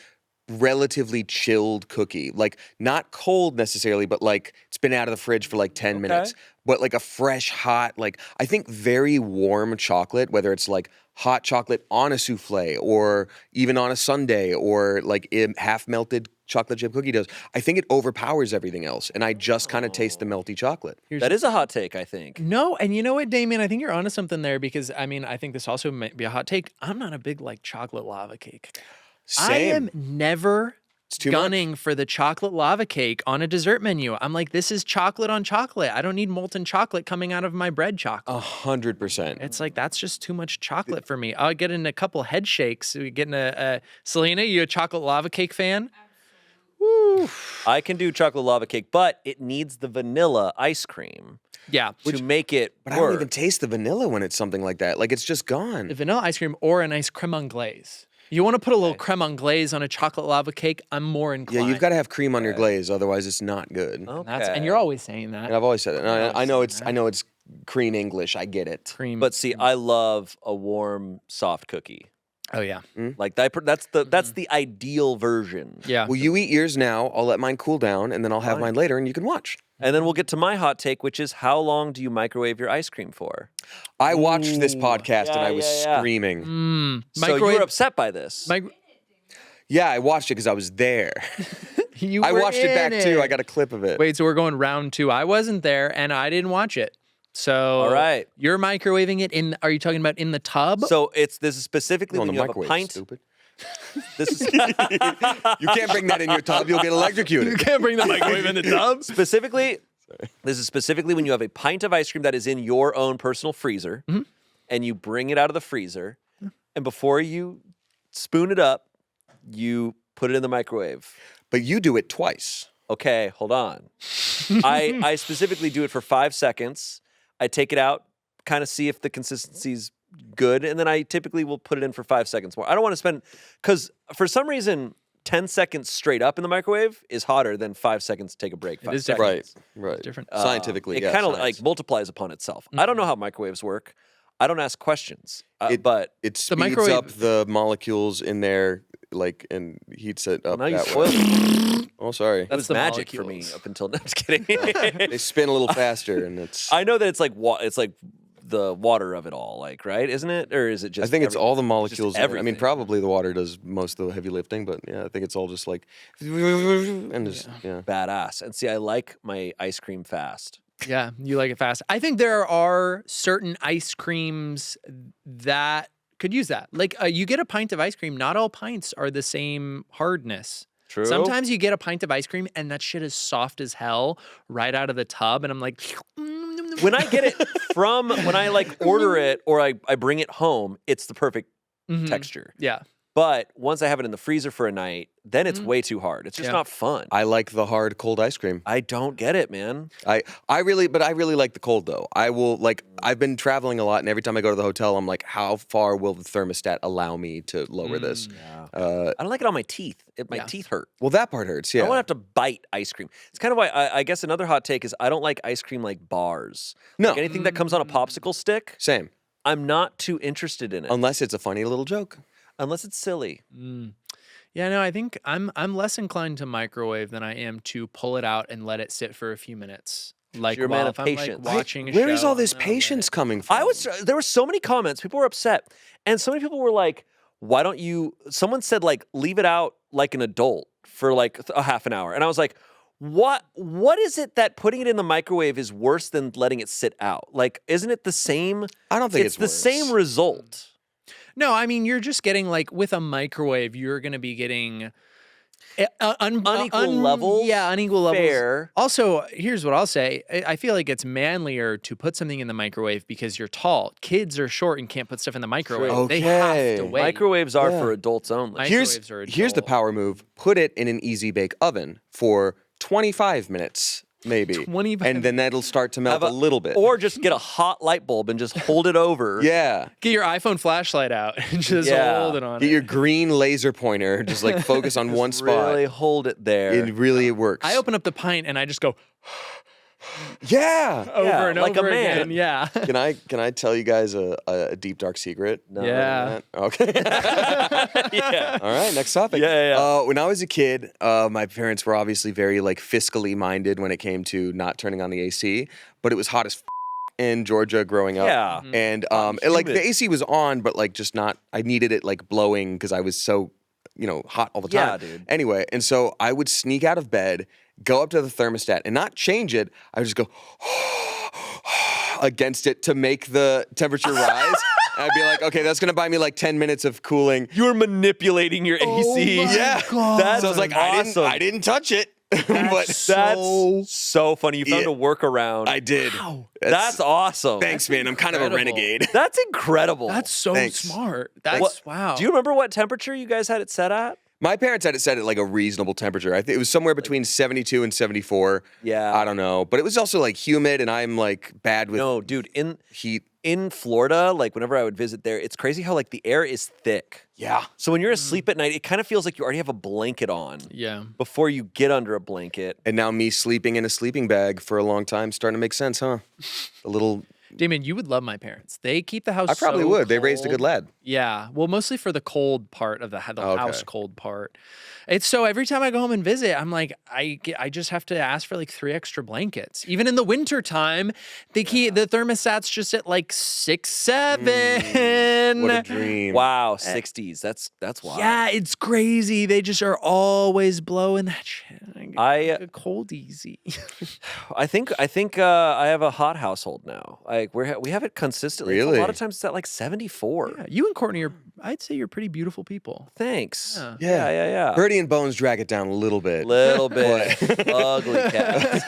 relatively chilled cookie, like not cold necessarily, but like it's been out of the fridge for like 10 minutes, but like a fresh, hot, like I think very warm chocolate, whether it's like hot chocolate on a souffle or even on a sundae or like in half melted chocolate chip cookie doughs, I think it overpowers everything else. And I just kind of taste the melty chocolate. That is a hot take, I think. No, and you know what, Damien? I think you're onto something there because I mean, I think this also might be a hot take. I'm not a big like chocolate lava cake. Same. I am never too gunning for the chocolate lava cake on a dessert menu. I'm like, this is chocolate on chocolate. I don't need molten chocolate coming out of my bread chocolate. 100%. It's like, that's just too much chocolate for me. I'll get in a couple head shakes. We get in a Selina, you a chocolate lava cake fan? Woo. I can do chocolate lava cake, but it needs the vanilla ice cream. Yeah. To make it But work. I don't even taste the vanilla when it's something like that. Like, it's just gone. The vanilla ice cream or a nice creme anglaise. You want to put a little creme anglaise on a chocolate lava cake, I'm more inclined. Yeah, you've got to have cream on your glaze, otherwise it's not good. Okay. And you're always saying that. And I've always said it. And I know it's cream English. I get it. Cream. But see, I love a warm, soft cookie. Oh yeah. Like that's the ideal version. Yeah. Well, you eat yours now. I'll let mine cool down, and then I'll have mine later, and you can watch. And then we'll get to my hot take, which is how long do you microwave your ice cream for? I watched this podcast, and I was yeah. screaming. So you were upset by this. Yeah, I watched it because I was there. I watched it back too. I got a clip of it. Wait, so we're going round 2. I wasn't there and I didn't watch it. So all right, you're microwaving it in. Are you talking about in the tub? So this is specifically when the you have a microwave, pint. stupid. This is You can't bring that in your tub. You'll get electrocuted. You can't bring the microwave in the tub. specifically. This is specifically when you have a pint of ice cream that is in your own personal freezer, and you bring it out of the freezer, and before you spoon it up, you put it in the microwave. But you do it twice. Okay, hold on. I specifically do it for 5 seconds. I take it out, kind of see if the consistency's good, and then I typically will put it in for 5 seconds more. I don't want to spend, because for some reason, 10 seconds straight up in the microwave is hotter than 5 seconds to take a break. It is seconds. Right. Different. Scientifically, It yeah. kind of science. like multiplies upon itself. I don't know how microwaves work. I don't ask questions, but It speeds microwave- up the molecules in there, like, and heats it up now you that spoiled way. it. Oh, sorry. That was the magic for me molecules. up until now. I'm just kidding. They spin a little faster, and it's. I know that it's like the water of it all, like, right? Isn't it? Or is it just I think it's all the just molecules. I mean, everything? probably the water does most of the heavy lifting, but yeah, I think it's all just like, and just yeah. badass. And see, I like my ice cream fast. Yeah, you like it fast. I think there are certain ice creams that could use that. Like you get a pint of ice cream, not all pints are the same hardness. True. Sometimes you get a pint of ice cream and that shit is soft as hell right out of the tub, and I'm like, When I get it when I like order it or I bring it home, it's the perfect texture. yeah. But once I have it in the freezer for a night, then it's way too hard. It's just Yeah. not fun. I like the hard cold ice cream. I don't get it, man. I really like the cold though. I will like I've been traveling a lot, and every time I go to the hotel, I'm like, how far will the thermostat allow me to lower this? I don't like it on my teeth. My teeth hurt. Well, that part hurts. I Yeah. don't want to have to bite ice cream. It's kind of why I guess another hot take is I don't like ice cream like bars. No. Like anything that comes on a popsicle stick, Same. I'm not too interested in it. Unless it's a funny little joke. Unless it's silly. Yeah, no, I think I'm less inclined to microwave than I am to pull it out and let it sit for a few minutes. Like you're a man while of if I'm patience. like watching a Where show, is all this I'm gonna let patience it- coming from? There were so many comments. People were upset. And so many people were like, why don't you, someone said like, leave it out like an adult for like a half an hour. And I was like, what is it that putting it in the microwave is worse than letting it sit out? Like, isn't it the same? I don't think it's the worse. same result. No, I mean, you're just getting like with a microwave, you're going to be getting Unequal levels? Yeah, unequal levels. Fair. Also, here's what I'll say. I feel like it's manlier to put something in the microwave because you're tall. Kids are short and can't put stuff in the microwave. True. They have Okay. to wait. Microwaves are Yeah. for adults only. Microwaves are Here's the adult. power move. Put it in an easy bake oven for 25 minutes, maybe. 25 And then that'll start to melt Have a little bit. Or just get a hot light bulb and just hold it over. yeah. Get your iPhone flashlight out and just Yeah. hold it on. Get your green laser pointer, just like focus on one spot. Really hold it there. It works. I open up the pint and I just go Yeah. over and like a over man. again. Yeah. Can I tell you guys a deep dark secret? No. Yeah. Okay. yeah. All right, next topic. Yeah. When I was a kid, my parents were obviously very like fiscally minded when it came to not turning on the AC, but it was hot as in Georgia growing up. Yeah. And Hot and like humid. the AC was on, but like just not. I needed it like blowing because I was so hot all the time. Yeah, dude. Anyway, and so I would sneak out of bed, go up to the thermostat, and not change it. I would just go against it to make the temperature rise. And I'd be like, okay, that's gonna buy me like 10 minutes of cooling. You were manipulating your AC. Yeah. That's So I was like, awesome. I didn't touch it. but That's so funny. You found Yeah. a workaround. I did. That's awesome. Thanks, man. I'm kind of a incredible. renegade. That's incredible. That's so Thanks. smart. That's What- wow. Do you remember what temperature you guys had it set at? My parents had it set at like a reasonable temperature. I think it was somewhere between 72 and 74. Yeah. I don't know. But it was also like humid, and I'm like bad with No, dude. heat. In Florida, like whenever I would visit there, it's crazy how like the air is thick. Yeah. So when you're asleep at night, it kind of feels like you already have a blanket on Yeah. before you get under a blanket. And now me sleeping in a sleeping bag for a long time starting to make sense, huh? A little Damon, you would love my parents. They keep the house. I probably so would. They raised a good cold. lad. Yeah, well, mostly for the cold part of the Okay. house cold part. It's so every time I go home and visit, I'm like, I just have to ask for like 3 extra blankets. Even in the winter time, the thermostat's just at like 6, 7. What a dream. Wow, 60s. That's wild. Yeah, it's crazy. They just are always blowing that shit. I get cold easy. I think I have a hot household now. Like we have it consistently. Really? A lot of times it's at like 74. Yeah, you and Courtney are, I'd say you're pretty beautiful people. Thanks. Yeah. Yeah. Birdie and Bones drag it down a little bit. Little bit. Ugly cats.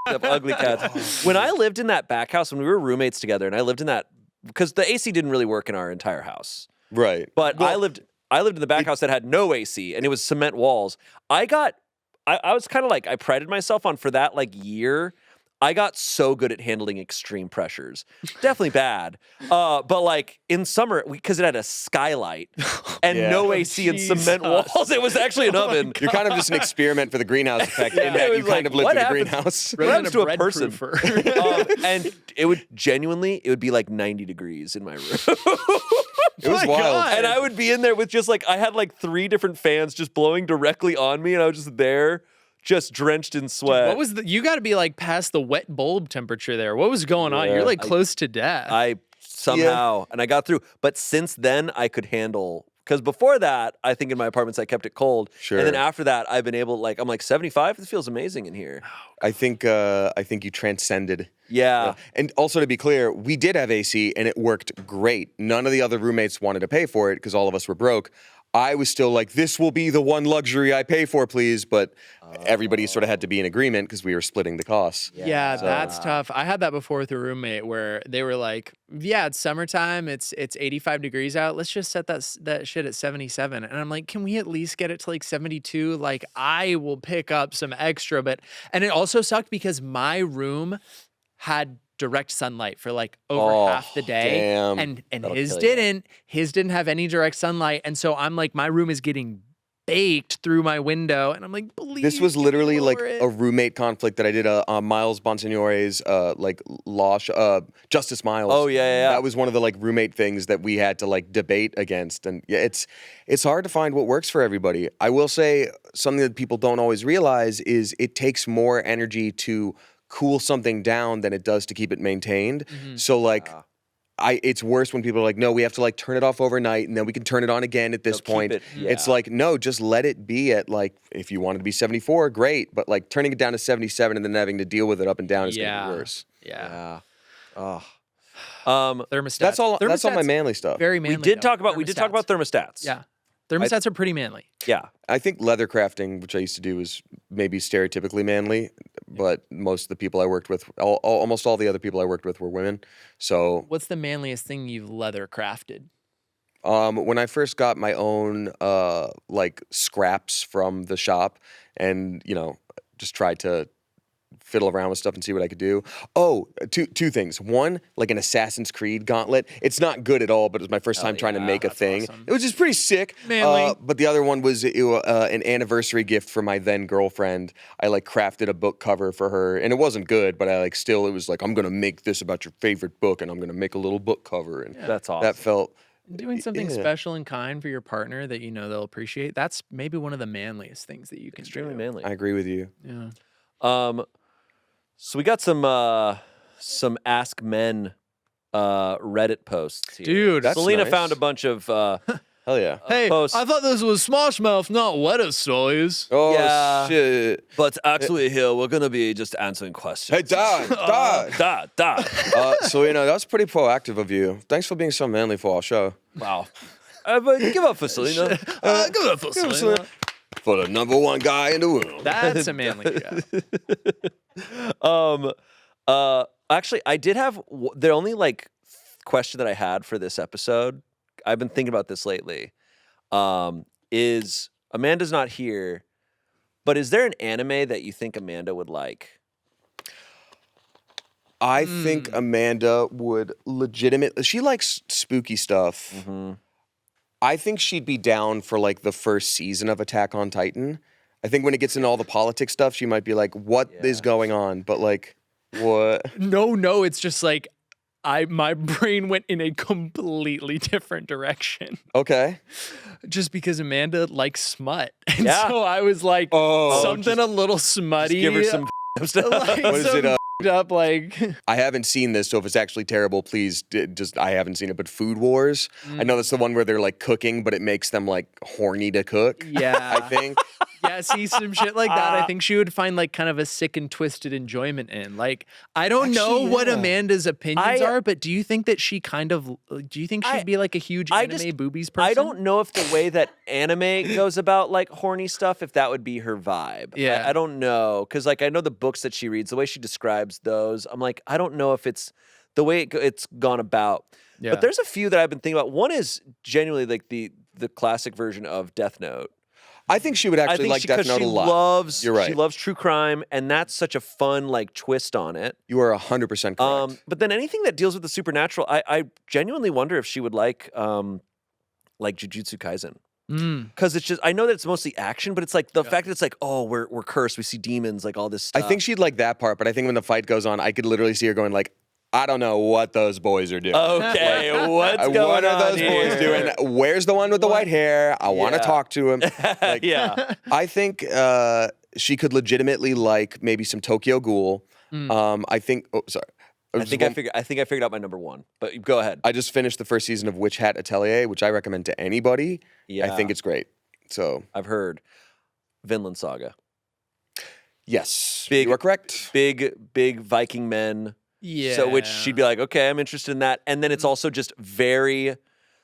Ugly cats. When I lived in that back house, when we were roommates together, and I lived in that, because the AC didn't really work in our entire house. Right. But I lived in the back house that had no AC, and it was cement walls. I was kind of like, I prided myself on, for that like year, I got so good at handling extreme pressures. Definitely bad. But like in summer, because it had a skylight and no AC and cement walls, it was actually an oven. You're kind of just an experiment for the greenhouse effect in It that was you kind like, of lived what in a happens- greenhouse. What happens to a bread person? proofer. And it would be like 90 degrees in my room. It was wild. And I would be in there with just like, I had like 3 different fans just blowing directly on me, and I was just there, just drenched in sweat. What was you got to be like past the wet bulb temperature there. What was going on? Yeah, You're like close to death. I somehow, and I got through. But since then, I could handle, because before that, I think in my apartments, I kept it cold. Sure. And then after that, I've been able, like, I'm like 75. This feels amazing in here. I think you transcended. Yeah. And also, to be clear, we did have AC and it worked great. None of the other roommates wanted to pay for it because all of us were broke. I was still like, this will be the one luxury I pay for, please. But everybody sort of had to be in agreement because we were splitting the costs. Yeah, that's tough. I had that before with a roommate where they were like, "Yeah, it's summertime. It's 85 degrees out. Let's just set that shit at 77." And I'm like, "Can we at least get it to like 72? Like, I will pick up some extra." And it also sucked because my room had direct sunlight for like over half the day, damn. and That'll his kill you. didn't. His didn't have any direct sunlight, and so I'm like, my room is getting baked through my window, and I'm like, please. This was literally like lower it. a roommate conflict that I did on Miles Bonsignore's Justice Miles. Oh, yeah. That was one of the like roommate things that we had to like debate against. And yeah, it's hard to find what works for everybody. I will say something that people don't always realize is it takes more energy to cool something down than it does to keep it maintained. So like it's worse when people are like, no, we have to like turn it off overnight and then we can turn it on again at this They'll keep point. it- It's yeah. like, no, just let it be at like, if you want it to be 74, great. But like turning it down to 77 and then having to deal with it up and down is going to be worse. Yeah. Oh. Thermostats. That's all my Thermostats, manly stuff. Very manly. We did though. talk about thermostats. Yeah. Thermostats are pretty manly. Yeah. I think leather crafting, which I used to do, was maybe stereotypically manly, but most of the people I worked with, almost all the other people I worked with were women. So What's the manliest thing you've leather crafted? when I first got my own like scraps from the shop and, just tried to fiddle around with stuff and see what I could do. Oh, two things. One, like an Assassin's Creed gauntlet. It's not good at all, but it was my first time trying to make a thing. awesome. It was just pretty sick. Manly. But the other one was an anniversary gift for my then girlfriend. I like crafted a book cover for her, and it wasn't good, but it was like, I'm gonna make this about your favorite book, and I'm gonna make a little book cover, and That's awesome. that felt. Doing something Yeah. special and kind for your partner that you know they'll appreciate. That's maybe one of the manliest things that you can extremely do. manly. I agree with you. Yeah. So we got some Ask Men Reddit posts here. Dude, That's Selina nice. found a bunch of Hell yeah. hey, posts. I thought this was Smosh Mouth, not lettuce stories. Oh Yeah. shit. But actually here we're gonna be just answering questions. Hey, Dad. Da. Selena, that's pretty proactive of you. Thanks for being so manly for our show. Wow. But give up for Selena. Give it up for Selena. For the number one guy in the world. That's a manly guy. Actually, I did have the only like question that I had for this episode. I've been thinking about this lately. Is Amanda's not here, but is there an anime that you think Amanda would like? I think Amanda would legitimately. She likes spooky stuff. Mm-hmm. I think she'd be down for like the first season of Attack on Titan. I think when it gets into all the politics stuff, she might be like, "What is going on?" But like, What? No, it's just like my brain went in a completely different direction Okay. just because Amanda likes smut. And Yeah. so I was like, something a little smutty. Give her some stuff. like, What is some it, up like I haven't seen this, so if it's actually terrible, please I haven't seen it. But Food Wars, I know that's the one where they're like cooking, but it makes them like horny to cook. yeah. I think. Yeah, see some shit like that. I think she would find like kind of a sick and twisted enjoyment in. Like, I don't know Actually, what yeah. Amanda's opinions are, but do you think that she kind of? Do you think she'd be like a huge anime boobies person? I don't know if the way that anime goes about like horny stuff, if that would be her vibe. Yeah. I don't know, because like I know the books that she reads, the way she describes those, I'm like, I don't know if it's the way it's gone about. Yeah. But there's a few that I've been thinking about. One is genuinely like the classic version of Death Note. I think she would I actually think like she, Death 'cause Note she a lot. loves, You're right. She loves true crime, and that's such a fun like twist on it. You are 100% correct. But then anything that deals with the supernatural, I genuinely wonder if she would like Jujutsu Kaisen. Because it's just, I know that it's mostly action, but it's like the fact that it's like, oh, we're cursed, we see demons, like all this I stuff. think she'd like that part, but I think when the fight goes on, I could literally see her going like, I don't know what those boys are doing. Okay, what's going What are on those here? boys doing? Where's the one with the white hair? I want to Yeah. talk to him. Like, Yeah. I think she could legitimately like maybe some Tokyo Ghoul. I think. Oh, sorry. I think I figured out my number one, but go ahead. I just finished the first season of Witch Hat Atelier, which I recommend to anybody. Yeah. I think it's great. So I've heard Vinland Saga. yes, Big- you are correct. Big Viking men. Yeah. So which she'd be like, okay, I'm interested in that. And then it's also just very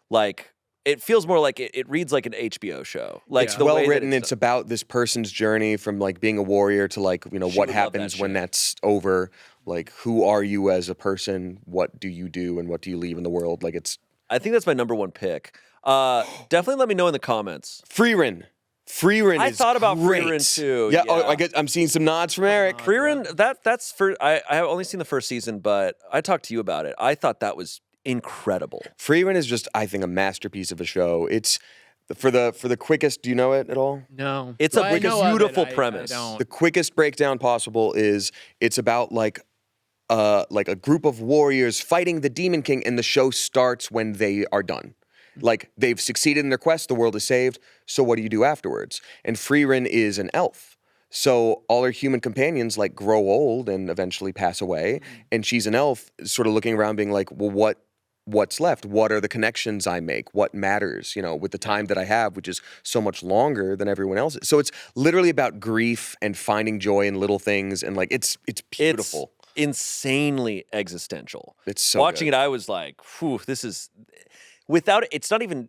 like, it feels more like it reads like an HBO show. Like Yeah. the Well way that written. It's about this person's journey from like being a warrior to like, you know, She what would love that happens when shit. that's over. Like, who are you as a person? What do you do and what do you leave in the world? Like, it's I think that's my number one pick. Definitely let me know in the comments. Freerin. Freerin I is thought about great. Freerin too, Yeah, yeah. Oh, I'm seeing some nods from Eric. Freerin, that's for I have only seen the first season, but I talked to you about it. I thought that was incredible. Freerin is just, I think, a masterpiece of a show. It's for the quickest. Do you know it at all? No. It's a Well, I know of it. beautiful I premise. don't. The quickest breakdown possible is it's about like a group of warriors fighting the Demon King, and the show starts when they are done. Like, they've succeeded in their quest, the world is saved, so what do you do afterwards? And Freerin is an elf. So all her human companions like grow old and eventually pass away, and she's an elf, sort of looking around being like, well, what's left? What are the connections I make? What matters, you know, with the time that I have, which is so much longer than everyone else's. So it's literally about grief and finding joy in little things, and like it's beautiful. It's insanely existential. It's so Watching good. it, I was like, whew, this is without it, it's not even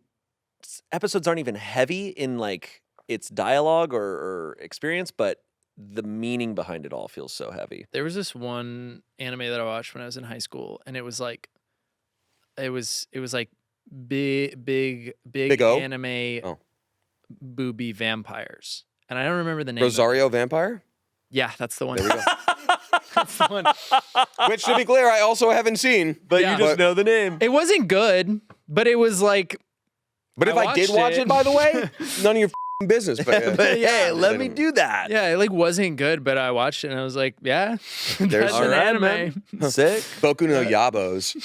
episodes aren't even heavy in like its dialogue or experience, but the meaning behind it all feels so heavy. There was this one anime that I watched when I was in high school, and it was like big O? anime Oh. booby vampires, and I don't remember the name. Rosario Vampire? Yeah, that's the one. There we go. That's the one. Which, to be clear, I also haven't seen. But Yeah. you just know the name. It wasn't good, but it was like, But if I did watched watch it. it, by the way, none of your f***ing business. But, But Yeah. hey, let me do that. yeah, it like wasn't good, but I watched it and I was like, yeah, There's- that's All an right, anime. man. Sick. Boku no Yabos.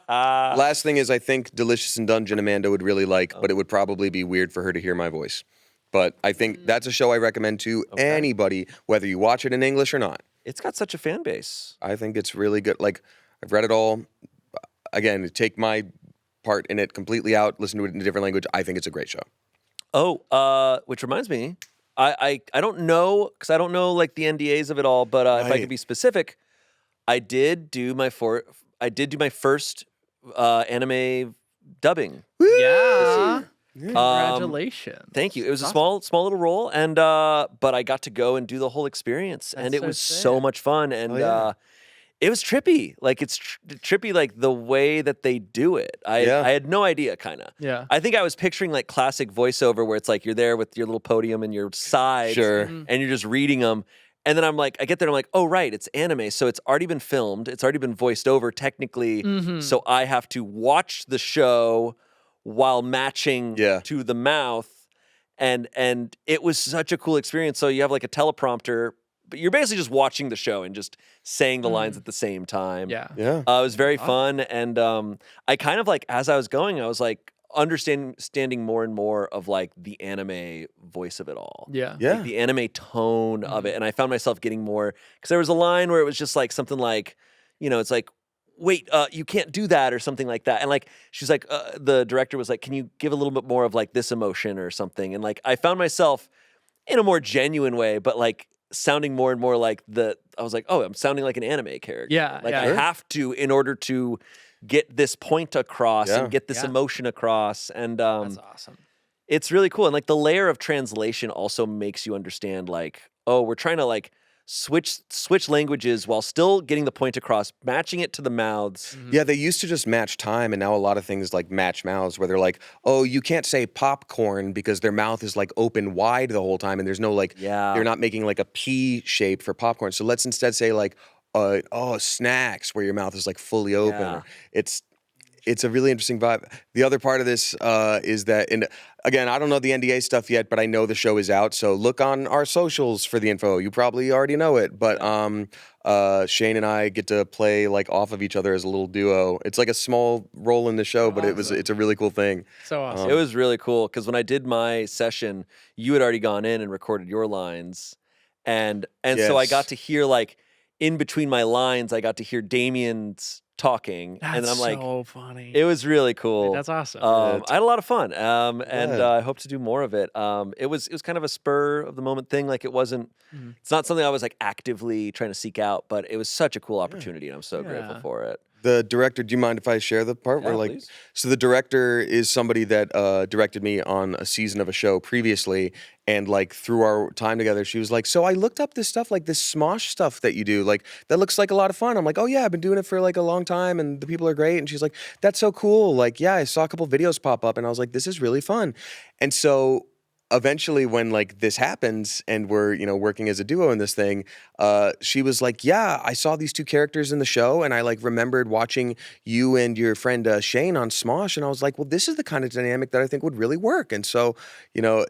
Last thing is, I think Delicious in Dungeon Amanda would really like, but it would probably be weird for her to hear my voice. But I think that's a show I recommend to anybody, whether you watch it in English or not. It's got such a fan base. I think it's really good. Like, I've read it all. Again, take my part in it completely out, listen to it in a different language. I think it's a great show. Oh, which reminds me, I don't know, because I don't know like the NDAs of it all, but if I Right. could be specific, I did do my first anime dubbing. Yeah. Congratulations. Thank you. It was a small little role, and but I got to go and do the whole experience, and That's it so was so sick. much fun, and yeah. it was trippy. Like it's trippy, like the way that they do it. I had no idea, kind of. Yeah. I think I was picturing like classic voiceover where it's like you're there with your little podium and your sides, Sure. and you're just reading them. And then I'm like, I get there, I'm like, oh right, it's anime, so it's already been filmed, it's already been voiced over technically, so I have to watch the show while matching Yeah. to the mouth, and it was such a cool experience. So you have like a teleprompter but you're basically just watching the show and just saying the lines at the same time. Yeah. Yeah. It was very fun, and I kind of like as I was going, I was like understanding more and more of like the anime voice of it all. Yeah. Yeah. Like the anime tone of it, and I found myself getting more because there was a line where it was just like something like, it's like, wait, you can't do that or something like that, and like she's like, the director was like, can you give a little bit more of like this emotion or something, and like I found myself in a more genuine way, but like sounding more and more like I was like, oh, I'm sounding like an anime character. Yeah, like yeah. I have to in order to get this point across Yeah. and get this Yeah. emotion across, and That's awesome. it's really cool. And like the layer of translation also makes you understand like, oh, we're trying to like switch languages while still getting the point across, matching it to the mouths. Yeah, they used to just match time, and now a lot of things like match mouths, where they're like, "Oh, you can't say popcorn because their mouth is like open wide the whole time, and there's no like, they're not making like a P shape for popcorn. So let's instead say like, snacks, where your mouth is like fully open. Yeah. It's a really interesting vibe. The other part of this is that, and again, I don't know the NDA stuff yet, but I know the show is out. So look on our socials for the info. You probably already know it, but Shayne and I get to play like off of each other as a little duo. It's like a small role in the show, but it's a really cool thing. So awesome. It was really cool because when I did my session, you had already gone in and recorded your lines, and so I Yes. got to hear like in between my lines, I got to hear Damien's talking, That's and I'm like, so funny. it was really cool. That's awesome. I had a lot of fun, and Good. I hope to do more of it. It was kind of a spur of the moment thing. Like it wasn't, it's not something I was like actively trying to seek out, but it was such a cool opportunity, and I'm so grateful Yeah. for it. The director, do you mind if I share the part Yeah, where like, please. so the director is somebody that directed me on a season of a show previously, and like through our time together, she was like, so I looked up this stuff, like this Smosh stuff that you do, like that looks like a lot of fun. I'm like, oh yeah, I've been doing it for like a long time, and the people are great. And she's like, that's so cool. Like, yeah, I saw a couple videos pop up, and I was like, this is really fun. And so eventually when like this happens and we're working as a duo in this thing, she was like, yeah, I saw these two characters in the show, and I like remembered watching you and your friend Shayne on Smosh, and I was like, well, this is the kind of dynamic that I think would really work. And so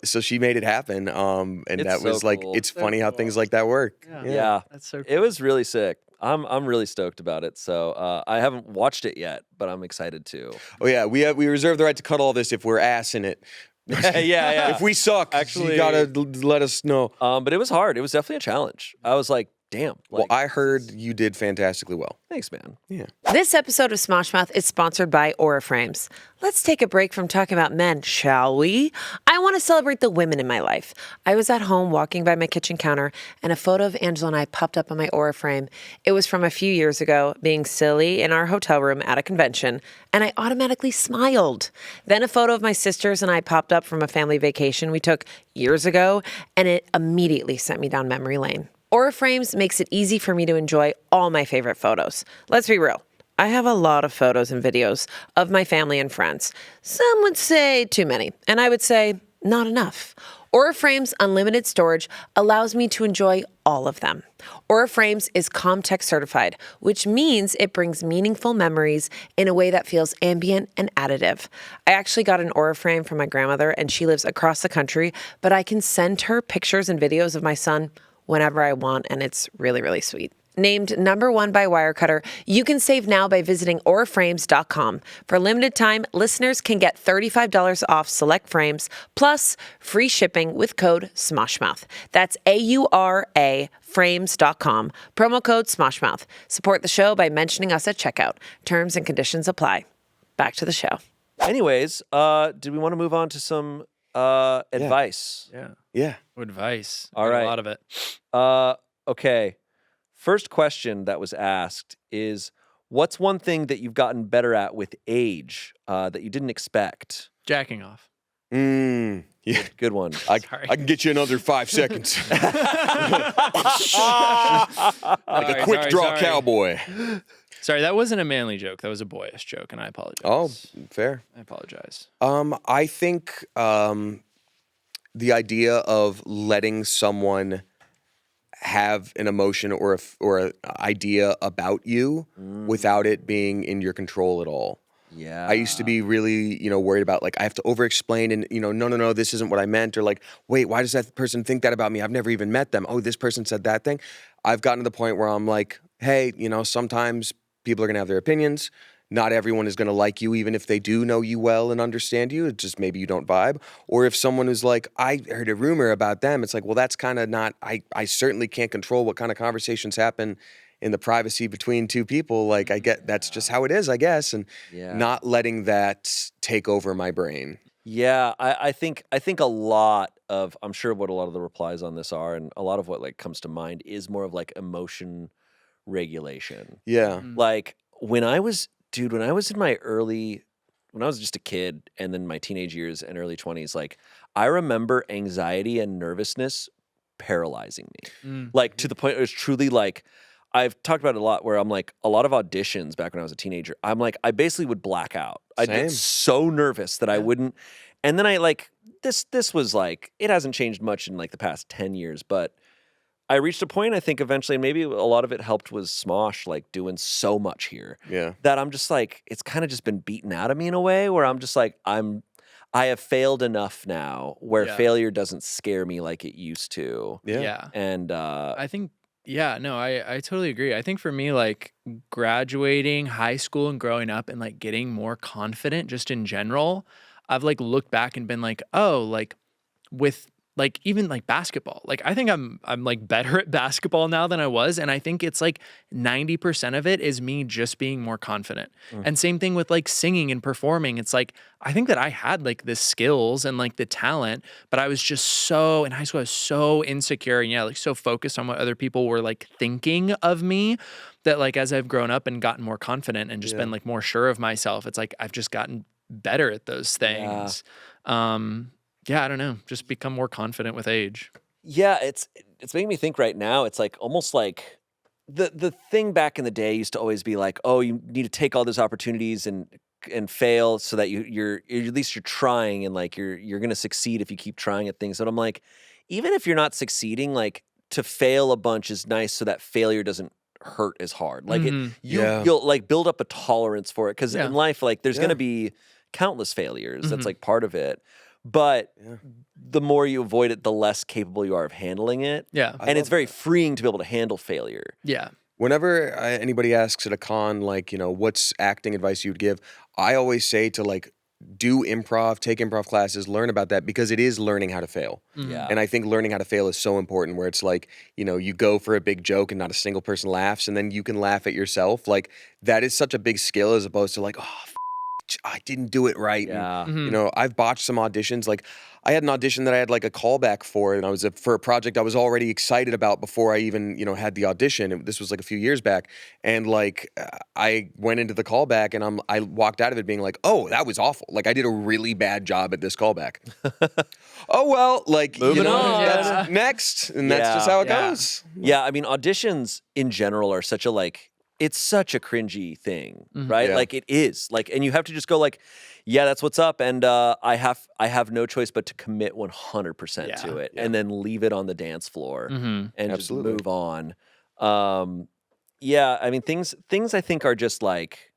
so she made it happen, and It's that so was like, cool. it's So funny how cool. things like that work. Yeah. That's so cool. It was really sick. I'm really stoked about it. So I haven't watched it yet, but I'm excited to. Oh yeah, we reserve the right to cut all this if we're ass in it. yeah. If we suck, Actually- you gotta let us know. But it was hard. It was definitely a challenge. I was like, damn. Well, Like, I heard you did fantastically well. thanks, man. Yeah. This episode of Smosh Mouth is sponsored by Aura Frames. Let's take a break from talking about men, shall we? I want to celebrate the women in my life. I was at home walking by my kitchen counter, and a photo of Angela and I popped up on my Aura frame. It was from a few years ago, being silly in our hotel room at a convention, and I automatically smiled. Then a photo of my sisters and I popped up from a family vacation we took years ago, and it immediately sent me down memory lane. Aura Frames makes it easy for me to enjoy all my favorite photos. Let's be real. I have a lot of photos and videos of my family and friends. Some would say too many, and I would say not enough. Aura Frames Unlimited Storage allows me to enjoy all of them. Aura Frames is Comtech certified, which means it brings meaningful memories in a way that feels ambient and additive. I actually got an Aura frame from my grandmother, and she lives across the country, but I can send her pictures and videos of my son whenever I want, and it's really, really sweet. Named #1 by Wirecutter, you can save now by visiting auraframes.com. For a limited time, listeners can get $35 off select frames, plus free shipping with code SMOSHMOUTH. That's AURA frames.com. Promo code SMOSHMOUTH. Support the show by mentioning us at checkout. Terms and conditions apply. Back to the show. Anyways, did we want to move on to some advice? Yeah. Yeah. Advice. All Got right. A lot of it. Okay. First question that was asked is, what's one thing that you've gotten better at with age that you didn't expect? Jacking off. Yeah. Good one. I Sorry. can get you another 5 seconds. Like a quick sorry, draw sorry. cowboy. Sorry, that wasn't a manly joke. That was a boyish joke, and I apologize. Oh, fair. I apologize. I think the idea of letting someone have an emotion or an idea about you without it being in your control at all. Yeah. I used to be really, worried about like, I have to over-explain and, no, this isn't what I meant. Or like, wait, why does that person think that about me? I've never even met them. Oh, this person said that thing. I've gotten to the point where I'm like, hey, sometimes people are going to have their opinions. Not everyone is going to like you, even if they do know you well and understand you. It's just maybe you don't vibe. Or if someone is like, I heard a rumor about them, it's like, well, that's kind of not, I certainly can't control what kind of conversations happen in the privacy between two people. Like, I get that's just how it is, I guess. And not letting that take over my brain. Yeah, I think a lot of, I'm sure what a lot of the replies on this are, and a lot of what like comes to mind is more of like emotion regulation. Yeah. Like when I was in my when I was just a kid and then my teenage years and early 20s, like I remember anxiety and nervousness paralyzing me. Like to the point it was truly like, I've talked about it a lot where I'm like, a lot of auditions back when I was a teenager, I'm like, I basically would black out. I'd get so nervous that I wouldn't. And then I like, this was like, it hasn't changed much in like the past 10 years, but I reached a point, I think eventually, and maybe a lot of it helped was Smosh, like doing so much here. Yeah. That I'm just like, it's kind of just been beaten out of me in a way where I'm just like, I have failed enough now where failure doesn't scare me like it used to. Yeah. And I think, I totally agree. I think for me, like graduating high school and growing up and like getting more confident just in general, I've like looked back and been like, oh, like with like even like basketball, like I think I'm like better at basketball now than I was. And I think it's like 90% of it is me just being more confident. And same thing with like singing and performing. It's like, I think that I had like the skills and like the talent, but I was just so in high school, I was so insecure and like so focused on what other people were like thinking of me that like, as I've grown up and gotten more confident and just been like more sure of myself, it's like, I've just gotten better at those things. I don't know, just become more confident with age. yeah, it's making me think right now, it's like almost like the thing back in the day used to always be like, oh, you need to take all those opportunities and fail so that you're at least you're trying and like you're gonna succeed if you keep trying at things. And I'm like, even if you're not succeeding, like to fail a bunch is nice so that failure doesn't hurt as hard. Like you'll like build up a tolerance for it because in life, like there's gonna be countless failures. That's like part of it. But the more you avoid it, the less capable you are of handling it. Yeah. And it's very freeing to be able to handle failure. Yeah. Whenever anybody asks at a con, like, what's acting advice you would give, I always say to like, do improv, take improv classes, learn about that because it is learning how to fail. Yeah. And I think learning how to fail is so important where it's like, you go for a big joke and not a single person laughs and then you can laugh at yourself. Like that is such a big skill as opposed to like, oh, I didn't do it right. Yeah. And, I've botched some auditions. Like I had an audition that I had like a callback for and I was for a project I was already excited about before I even, had the audition. This was like a few years back. And like I went into the callback and I walked out of it being like, oh, that was awful. Like I did a really bad job at this callback. Oh, well, like, Moving on. that's next. And that's just how it goes. Yeah. I mean, auditions in general are such a like, it's such a cringy thing, right? Yeah. Like it is like, and you have to just go like, yeah, that's what's up. And I have no choice but to commit 100% to it and then leave it on the dance floor and just move on. I mean, things I think are just like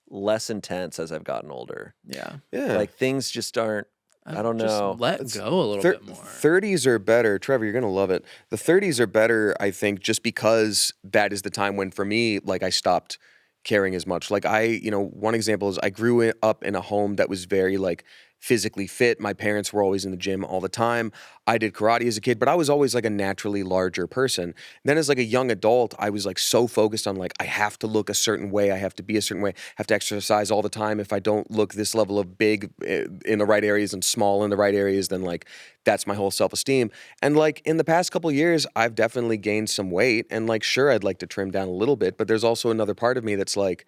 less intense as I've gotten older. Yeah. Like things just aren't, I don't know. Let go a little bit more. 30s are better. Trevor, you're going to love it. The 30s are better, I think, just because that is the time when, for me, like I stopped caring as much. Like one example is I grew up in a home that was very like physically fit. My parents were always in the gym all the time. I did karate as a kid, but I was always like a naturally larger person. Then as like a young adult, I was like so focused on like, I have to look a certain way. I have to be a certain way. I have to exercise all the time. If I don't look this level of big in the right areas and small in the right areas, then like, that's my whole self-esteem. And like in the past couple of years, I've definitely gained some weight and like, sure, I'd like to trim down a little bit, but there's also another part of me that's like,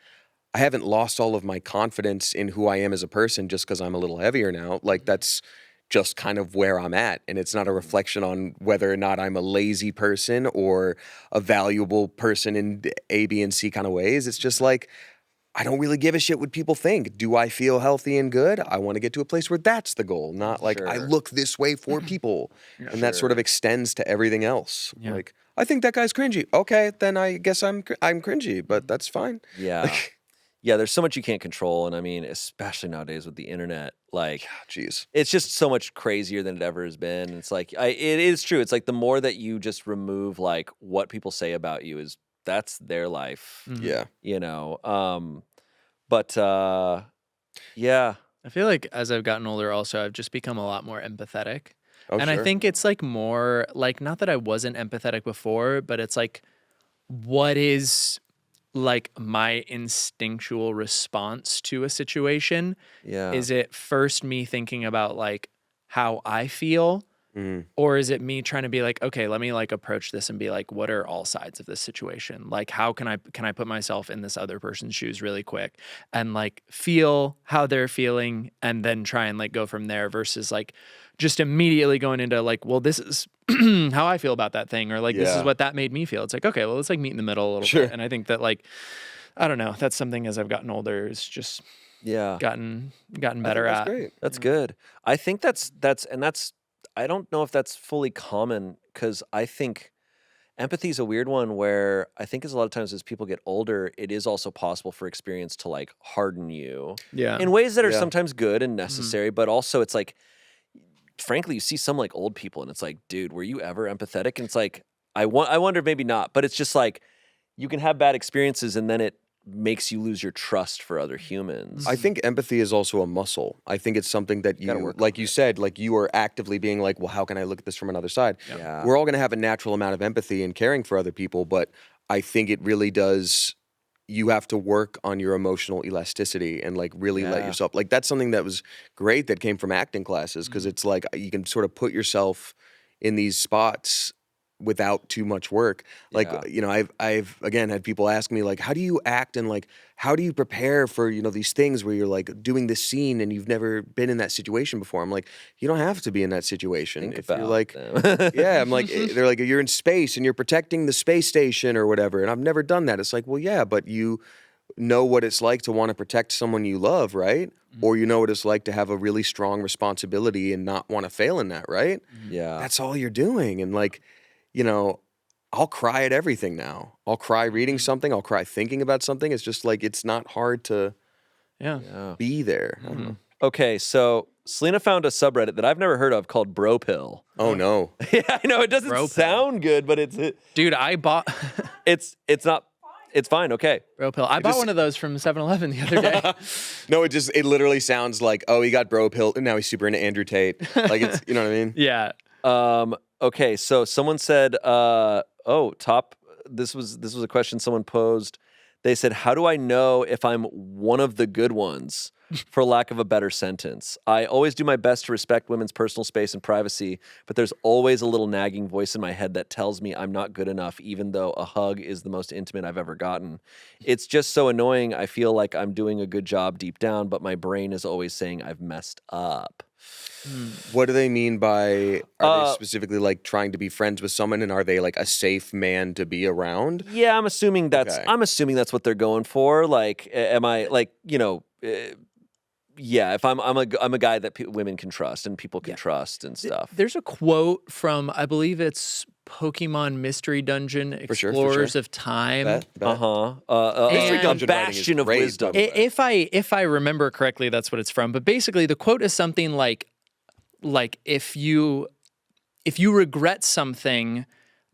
I haven't lost all of my confidence in who I am as a person just because I'm a little heavier now. Like that's just kind of where I'm at. And it's not a reflection on whether or not I'm a lazy person or a valuable person in A, B, and C kind of ways. It's just like, I don't really give a shit what people think. Do I feel healthy and good? I want to get to a place where that's the goal, not like I look this way for people. And that sort of extends to everything else. Yeah. Like, I think that guy's cringy. Okay, then I guess I'm cringy, but that's fine. Yeah. yeah, there's so much you can't control. And I mean, especially nowadays with the internet, like, Jeez. it's just so much crazier than it ever has been. And it's like, it is true. It's like the more that you just remove like what people say about you that's their life, Yeah. you know? But yeah. I feel like as I've gotten older, also, I've just become a lot more empathetic. Oh, and sure. I think it's like more like, not that I wasn't empathetic before, but it's like, what is like my instinctual response to a situation? Yeah. Is it first me thinking about like how I feel? Or is it me trying to be like, okay, let me like approach this and be like, what are all sides of this situation? Like, how can I put myself in this other person's shoes really quick and like feel how they're feeling and then try and like go from there versus like just immediately going into like, well, this is how I feel about that thing, or like this is Yeah. what that made me feel. It's like, okay, well, let's like meet in the middle a little Sure. bit. And I think that like, I don't know, that's something as I've gotten older is just Yeah. gotten I better think that's at. great. That's good. I think that's I don't know if that's fully common, because I think empathy is a weird one where I think as a lot of times as people get older, it is also possible for experience to like harden you Yeah. in ways that are Yeah. sometimes good and necessary, but also it's like, frankly, you see some like old people and it's like, dude, were you ever empathetic? And it's like, I wonder, maybe not, but it's just like, you can have bad experiences and then it makes you lose your trust for other humans. I think empathy is also a muscle. I think it's something that Gotta you, work like on you it. said, like you are actively being like, well, how can I look at this from another side? Yeah. We're all going to have a natural amount of empathy and caring for other people, but I think it really does. You have to work on your emotional elasticity and like really let Yeah. yourself, like that's something that was great that came from acting classes, because it's like you can sort of put yourself in these spots without too much work. Like, Yeah. you know, I've again had people ask me like, how do you act and like, how do you prepare for, you know, these things where you're like doing this scene and you've never been in that situation before? I'm like, you don't have to be in that situation. Think If about you're like, them. yeah, I'm like, they're like, you're in space and you're protecting the space station or whatever. And I've never done that. It's like, well, yeah, but you know what it's like to want to protect someone you love, right? Or you know what it's like to have a really strong responsibility and not want to fail in that, right? Yeah. That's all you're doing. And like, you know, I'll cry at everything now. I'll cry reading something. I'll cry thinking about something. It's just like, it's not hard to Yeah. be there. I don't know. Okay, so Selena found a subreddit that I've never heard of called Bro Pill. Oh no. Yeah, I know it doesn't Bro Pill. sound good, but it's Dude, I bought not. It's fine. Okay. Bro Pill. I bought one of those from 7-Eleven the other day. No, it literally sounds like, oh, he got bro pill and now he's super into Andrew Tate. Like it's, you know what I mean? Yeah. Okay, so someone said, Topp. This was a question someone posed. They said, "How do I know if I'm one of the good ones?" For lack of a better sentence, I always do my best to respect women's personal space and privacy, but there's always a little nagging voice in my head that tells me I'm not good enough, even though a hug is the most intimate I've ever gotten. It's just so annoying. I feel like I'm doing a good job deep down, but my brain is always saying I've messed up. What do they mean by, are they specifically like trying to be friends with someone, and are they like a safe man to be around? Yeah, I'm assuming that's Okay. what they're going for. Like, am I like, yeah, if I'm a guy that women can trust and people can trust and stuff. There's a quote from, I believe it's Pokemon Mystery Dungeon sure, Explorers for sure. of Time. Bet. Mystery And- Dungeon a writing is bastion of great, wisdom. by the way. If I remember correctly, that's what it's from. But basically, the quote is something like if you regret something,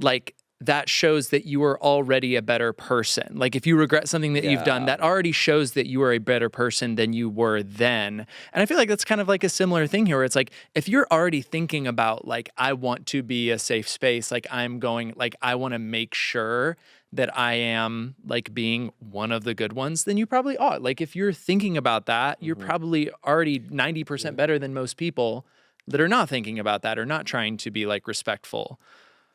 like that shows that you are already a better person. Like if you regret something that you've done, that already shows that you are a better person than you were then. And I feel like that's kind of like a similar thing here, where it's like, if you're already thinking about like, I want to be a safe space, like I want to make sure that I am like being one of the good ones, then you probably ought. Like if you're thinking about that, you're probably already 90% better than most people that are not thinking about that or not trying to be like respectful.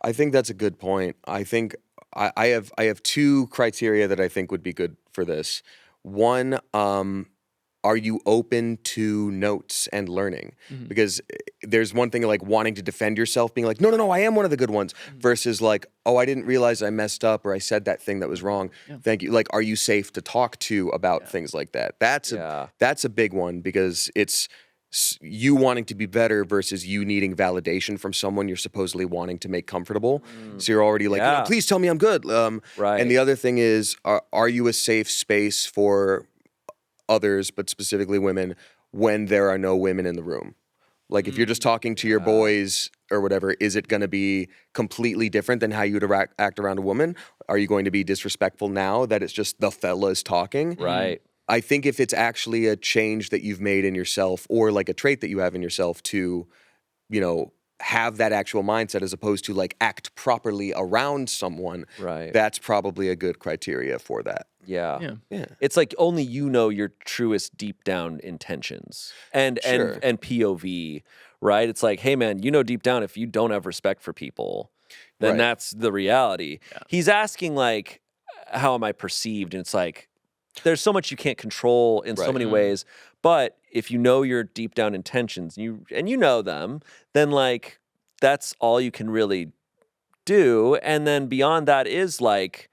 I think that's a good point. I think I have two criteria that I think would be good for this. One, are you open to notes and learning? Because there's one thing like wanting to defend yourself, being like, no, I am one of the good ones, versus like, oh, I didn't realize I messed up or I said that thing that was wrong. Thank you. Like, are you safe to talk to about things like that? That's a big one, because it's you wanting to be better versus you needing validation from someone you're supposedly wanting to make comfortable. So you're already like, Yeah. please tell me I'm good. Right. And the other thing is, are you a safe space for others, but specifically women, when there are no women in the room? Like if you're just talking to your boys or whatever, is it going to be completely different than how you would act around a woman? Are you going to be disrespectful now that it's just the fellas talking? Right. I think if it's actually a change that you've made in yourself or like a trait that you have in yourself to, have that actual mindset as opposed to like act properly around someone, Right. that's probably a good criteria for that. Yeah. Yeah. It's like only you know your truest deep down intentions and Sure. and POV, right? It's like, hey man, deep down if you don't have respect for people, then Right. that's the reality. He's asking like, how am I perceived? And it's like, there's so much you can't control in so Right. many ways. But if you know your deep down intentions and you know them, then like that's all you can really do. And then beyond that is like,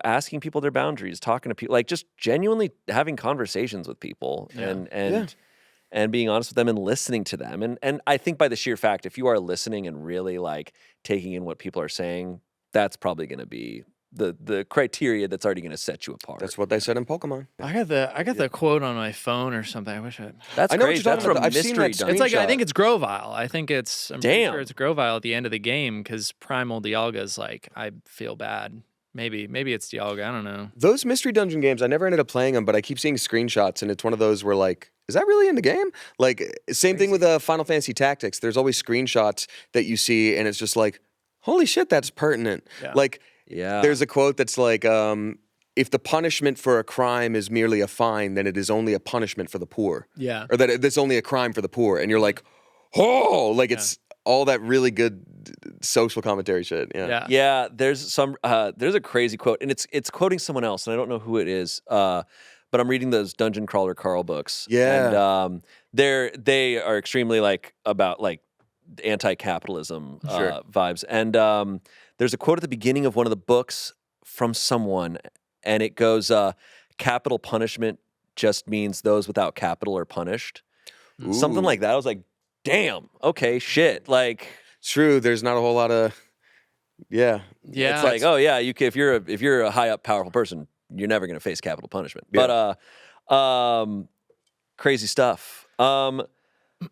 asking people their boundaries, talking to people, like just genuinely having conversations with people and being honest with them and listening to them. And I think by the sheer fact, if you are listening and really like taking in what people are saying, that's probably going to be the criteria that's already going to set you apart. That's what they said in Pokemon. I got the quote on my phone or something. I wish I. That's I know what crazy. you're That's talking from about. I've seen Mystery that Dungeon. It's like I Screenshot. think it's Grovyle. I'm pretty Damn. sure it's Grovyle at the end of the game because Primal Dialga's like I feel bad. Maybe it's Dialga. I don't know. Those Mystery Dungeon games, I never ended up playing them, but I keep seeing screenshots, and it's one of those where like, is that really in the game? Like, same thing with Final Fantasy Tactics. There's always screenshots that you see, and it's just like, holy shit, that's pertinent. Yeah. Like, Yeah. there's a quote that's like, if the punishment for a crime is merely a fine, then it is only a punishment for the poor. Yeah. Or that it's only a crime for the poor. And you're like, oh, like it's all that really good social commentary shit. Yeah. Yeah, there's a crazy quote, and it's quoting someone else, and I don't know who it is. But I'm reading those Dungeon Crawler Carl books. Yeah. And they are extremely like about like anti-capitalism vibes. And there's a quote at the beginning of one of the books from someone, and it goes, "Capital punishment just means those without capital are punished." Something Ooh. like that. I was like, damn, okay, shit. Like, It's true. There's not a whole lot of, Yeah. it's like, oh yeah, if you're a high up, powerful person, you're never going to face capital punishment. Yeah. But crazy stuff.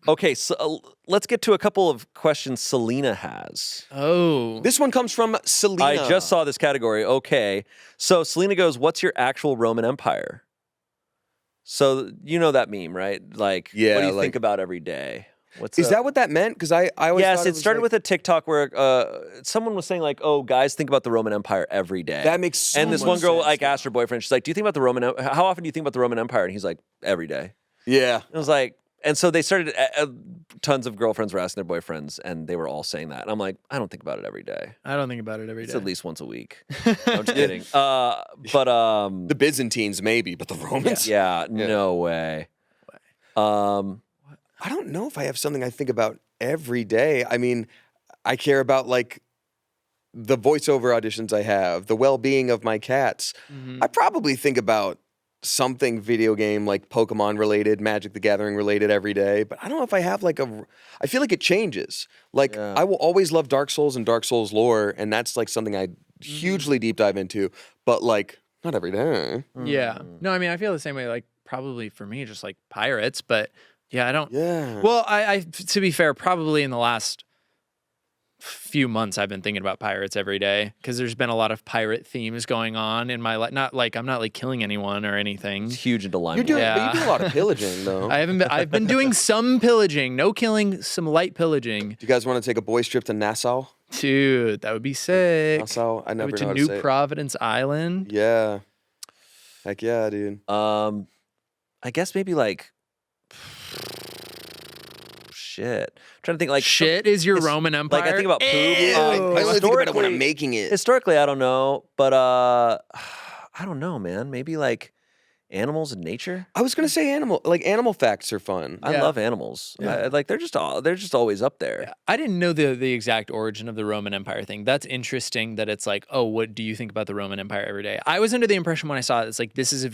Okay, so let's get to a couple of questions Selina has. Oh. This one comes from Selina. I just saw this category. Okay, so Selina goes, "What's your actual Roman Empire?" So you know that meme, right? Like, Yeah, what do you like- think about every day? What's Is that what that meant? Because I always Yes, thought it was started like- with a TikTok where someone was saying like, "Oh, guys, think about the Roman Empire every day." That makes so And this much one girl sense like now. asked her boyfriend, she's like, "Do you think about the Roman? How often do you think about the Roman Empire?" And he's like, "Every day." Yeah. It was like, and so they started. Tons of girlfriends were asking their boyfriends, and they were all saying that. And I'm like, I don't think about it every day. I don't think about it every It's day. at least once a week. No, I'm just kidding. But The Byzantines, maybe, but the Romans? yeah, no way. I don't know if I have something I think about every day. I mean, I care about like the voiceover auditions I have, the well-being of my cats. I probably think about something video game like Pokemon related, Magic the Gathering related every day, but I don't know if I have like I feel like it changes. Like I will always love Dark Souls and Dark Souls lore, and that's like something I hugely deep dive into, but like not every day. Yeah. No, I mean, I feel the same way. Like, probably for me, just like pirates, but yeah, I don't. Yeah. Well, I to be fair, probably in the last few months, I've been thinking about pirates every day because there's been a lot of pirate themes going on in my life. Not like I'm not like killing anyone or anything. It's huge into Lime. You're doing, Yeah. but you do a lot of pillaging though. I've been doing some pillaging, no killing, some light pillaging. Do you guys want to take a boys trip to Nassau? Dude, that would be sick. Nassau? I never Go know to how to New say it. Providence Island. Yeah. Heck yeah, dude. I guess maybe like shit. I'm trying to think like Shit is your it's- Roman Empire. Like I think about poop. Ew. I only think about it when I'm historically- making it. Historically, I don't know, but I don't know, man. Maybe like animals and nature. I was gonna say animal facts are fun. I Yeah. love animals. Like they're just always up there. I didn't know the exact origin of the Roman Empire thing. That's interesting that it's like, oh, what do you think about the Roman Empire every day? I was under the impression when I saw it, it's like this is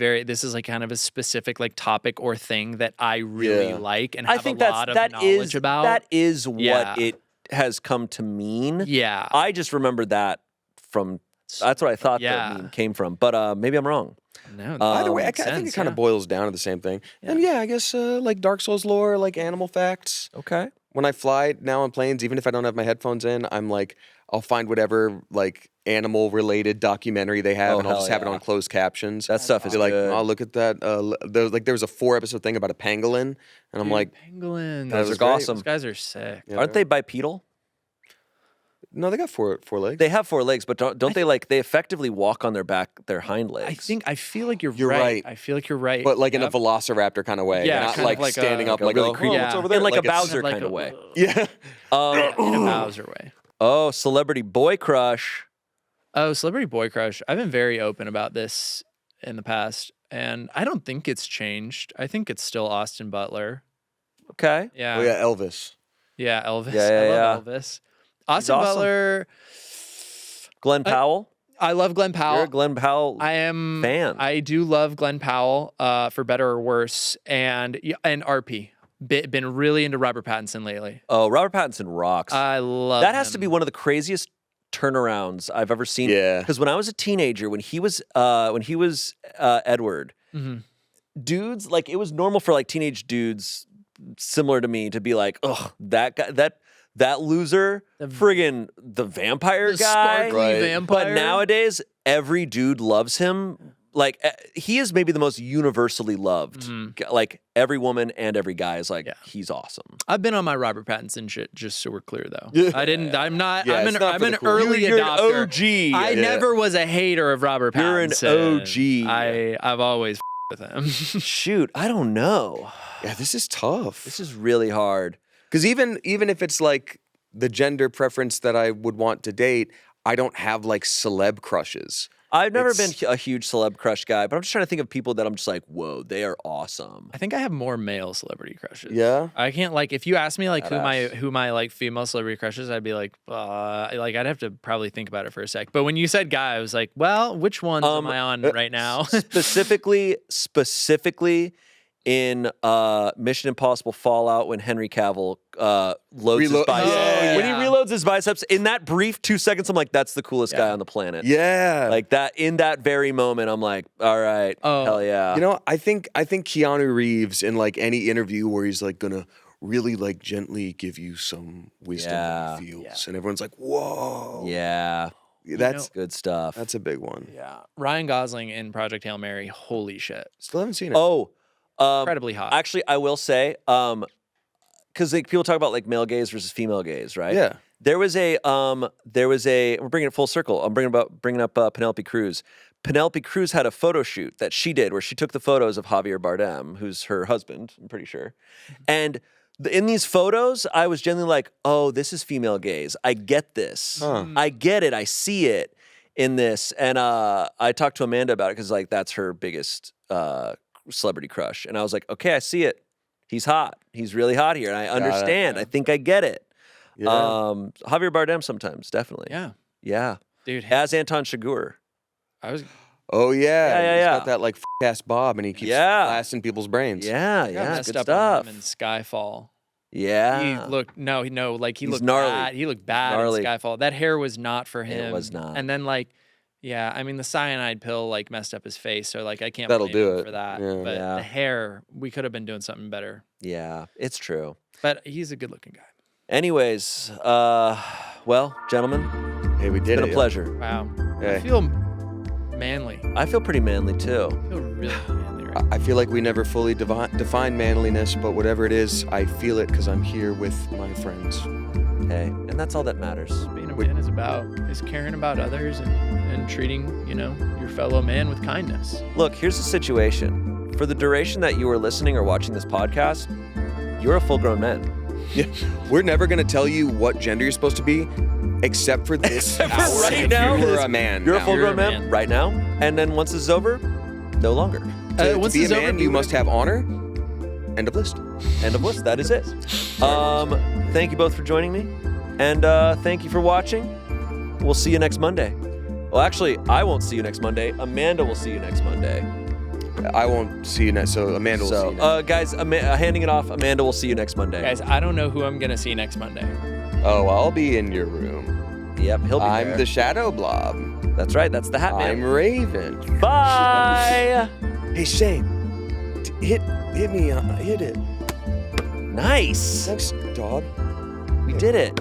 like kind of a specific like topic or thing that I really Yeah. like and I have think a lot of that knowledge is about. that is Yeah. what it has come to mean. Yeah. I just remember that from. That's what I thought Yeah. that meme came from, but maybe I'm wrong. No, Either way, I makes think it sense, kind of boils down to the same thing. And yeah, I guess like Dark Souls lore, like animal facts. Okay. When I fly now on planes, even if I don't have my headphones in, I'm like, I'll find whatever like animal related documentary they have, Oh, and I'll just hell have it yeah. on closed captions. That stuff is Be like, good. oh, look at that. There was a 4-episode thing about a pangolin, and I'm like, pangolins. Those was are great. awesome. Those guys are sick. Yeah, Aren't they bipedal? no, they got four legs. They have 4 legs, but don't they like they effectively walk on their hind legs? I feel like you're You're right. right. I feel like you're right. but like in a Yep. velociraptor kind of way. Yeah, not kind of like like standing a- up like a like, really oh, cool- what's Yeah. over there? in like a it's- Bowser like kind of way. Yeah. in a Bowser way. Oh, celebrity boy crush. Oh, celebrity boy crush. I've been very open about this in the past, and I don't think it's changed. I think it's still Austin Butler. Okay. Yeah. Oh yeah, Elvis. Yeah, Elvis. Yeah, I yeah, love Elvis. Austin awesome. Butler. Glenn Powell. I love Glenn Powell. You're a Glenn Powell I am fan. I do love Glenn Powell, for better or worse, and RP. Been really into Robert Pattinson lately. Oh, Robert Pattinson rocks. I love that has to be him. one of the craziest turnarounds I've ever seen. Yeah. Because when I was a teenager, when he was Edward, Mhm. dudes like it was normal for like teenage dudes similar to me to be like, ugh, that guy, that loser, friggin' the vampire The guy. sparkly Right. vampire. But nowadays, every dude loves him. Like he is maybe the most universally loved. Like every woman and every guy is like, Yeah. he's awesome. I've been on my Robert Pattinson shit, just so we're clear though. Yeah. I'm not. Yeah, I'm it's an, not I'm for an the cool. early You're an adopter. OG. I Yeah. never was a hater of Robert You're an Pattinson. OG. I've always with him. Shoot, I don't know. Yeah, this is tough. This is really hard. Because even if it's like the gender preference that I would want to date, I don't have like celeb crushes. I've never been It's- a huge celeb crush guy, but I'm just trying to think of people that I'm just like, whoa, they are awesome. I think I have more male celebrity crushes. Yeah? I can't like if you ask me like Badass. who my like female celebrity crushes, I'd be like I'd have to probably think about it for a sec. But when you said guy, I was like, well, which ones am I on right now? specifically in Mission Impossible Fallout when Henry Cavill loads his Reload- biceps. Oh, When he yeah. reloads his biceps, in that brief 2 seconds, I'm like, that's the coolest guy on the planet. Yeah. Like that, in that very moment, I'm like, all right, Oh. hell yeah. You know, I think Keanu Reeves in like any interview where he's like gonna really like gently give you some wisdom Yeah. that he feels, and everyone's like, "Whoa, yeah, that's good stuff. that's a big one." Yeah. Ryan Gosling in Project Hail Mary, holy shit. Still haven't seen it. Oh, Incredibly hot. actually, I will say, because like people talk about like male gaze versus female gaze, right? Yeah. There was a we're bringing it full circle. I'm bringing up Penelope Cruz. Penelope Cruz had a photo shoot that she did where she took the photos of Javier Bardem, who's her husband, I'm pretty sure. And in these photos, I was genuinely like, oh, this is female gaze. I get this. I get it. I see it in this. And I talked to Amanda about it because like that's her biggest celebrity crush. And I was like, okay, I see it. He's hot. He's really hot here. And I understand. I think I get it. Yeah. Javier Bardem sometimes, definitely. yeah. Yeah. Dude, As Anton Chigurh. I was Oh yeah. Yeah, He's yeah. got that like ass bob, and he keeps Yeah. blasting people's brains. Yeah, got yeah, messed good up stuff. on him in Skyfall. Yeah. He looked like he He's looked gnarly. bad. He looked bad Gnarly. in Skyfall. That hair was not for him. was not. And then like, yeah, I mean the cyanide pill like messed up his face, so like I can't That'll blame do him it. for that. Yeah. But Yeah. the hair, we could have been doing something better. Yeah, it's true. But he's a good-looking guy. Anyways, well, gentlemen, Hey, we it's did been it. a pleasure. Wow. Hey. I feel manly. I feel pretty manly too. I feel really manly right now. I feel like we never fully define manliness, but whatever it is, I feel it because I'm here with my friends. Hey, and that's all that matters. Being a man is caring about others and treating, your fellow man with kindness. Look, here's the situation. For the duration that you are listening or watching this podcast, you're a full-grown man. Yeah, we're never gonna tell you what gender you're supposed to be, except for this Except for hour. right now. You're a man. You're a now. full-grown You're a man man. right now, and then once this is over, no longer. To Once be a it's over, man, be you what must have honor. End of list. End of list. That is it. Thank you both for joining me, and thank you for watching. We'll see you next Monday. Well, actually, I won't see you next Monday. Amanda will see you next Monday. I won't see you next. So Amanda will see you next. Guys, handing it off. Amanda will see you next Monday. Guys, I don't know who I'm going to see next Monday. Oh, I'll be in your room. Yep, he'll be I'm there. the Shadow Blob. That's right. That's the Hat I'm Man. Raven. Bye. Hey Shayne, hit me. Hit it. Nice. Thanks, dog. We did it.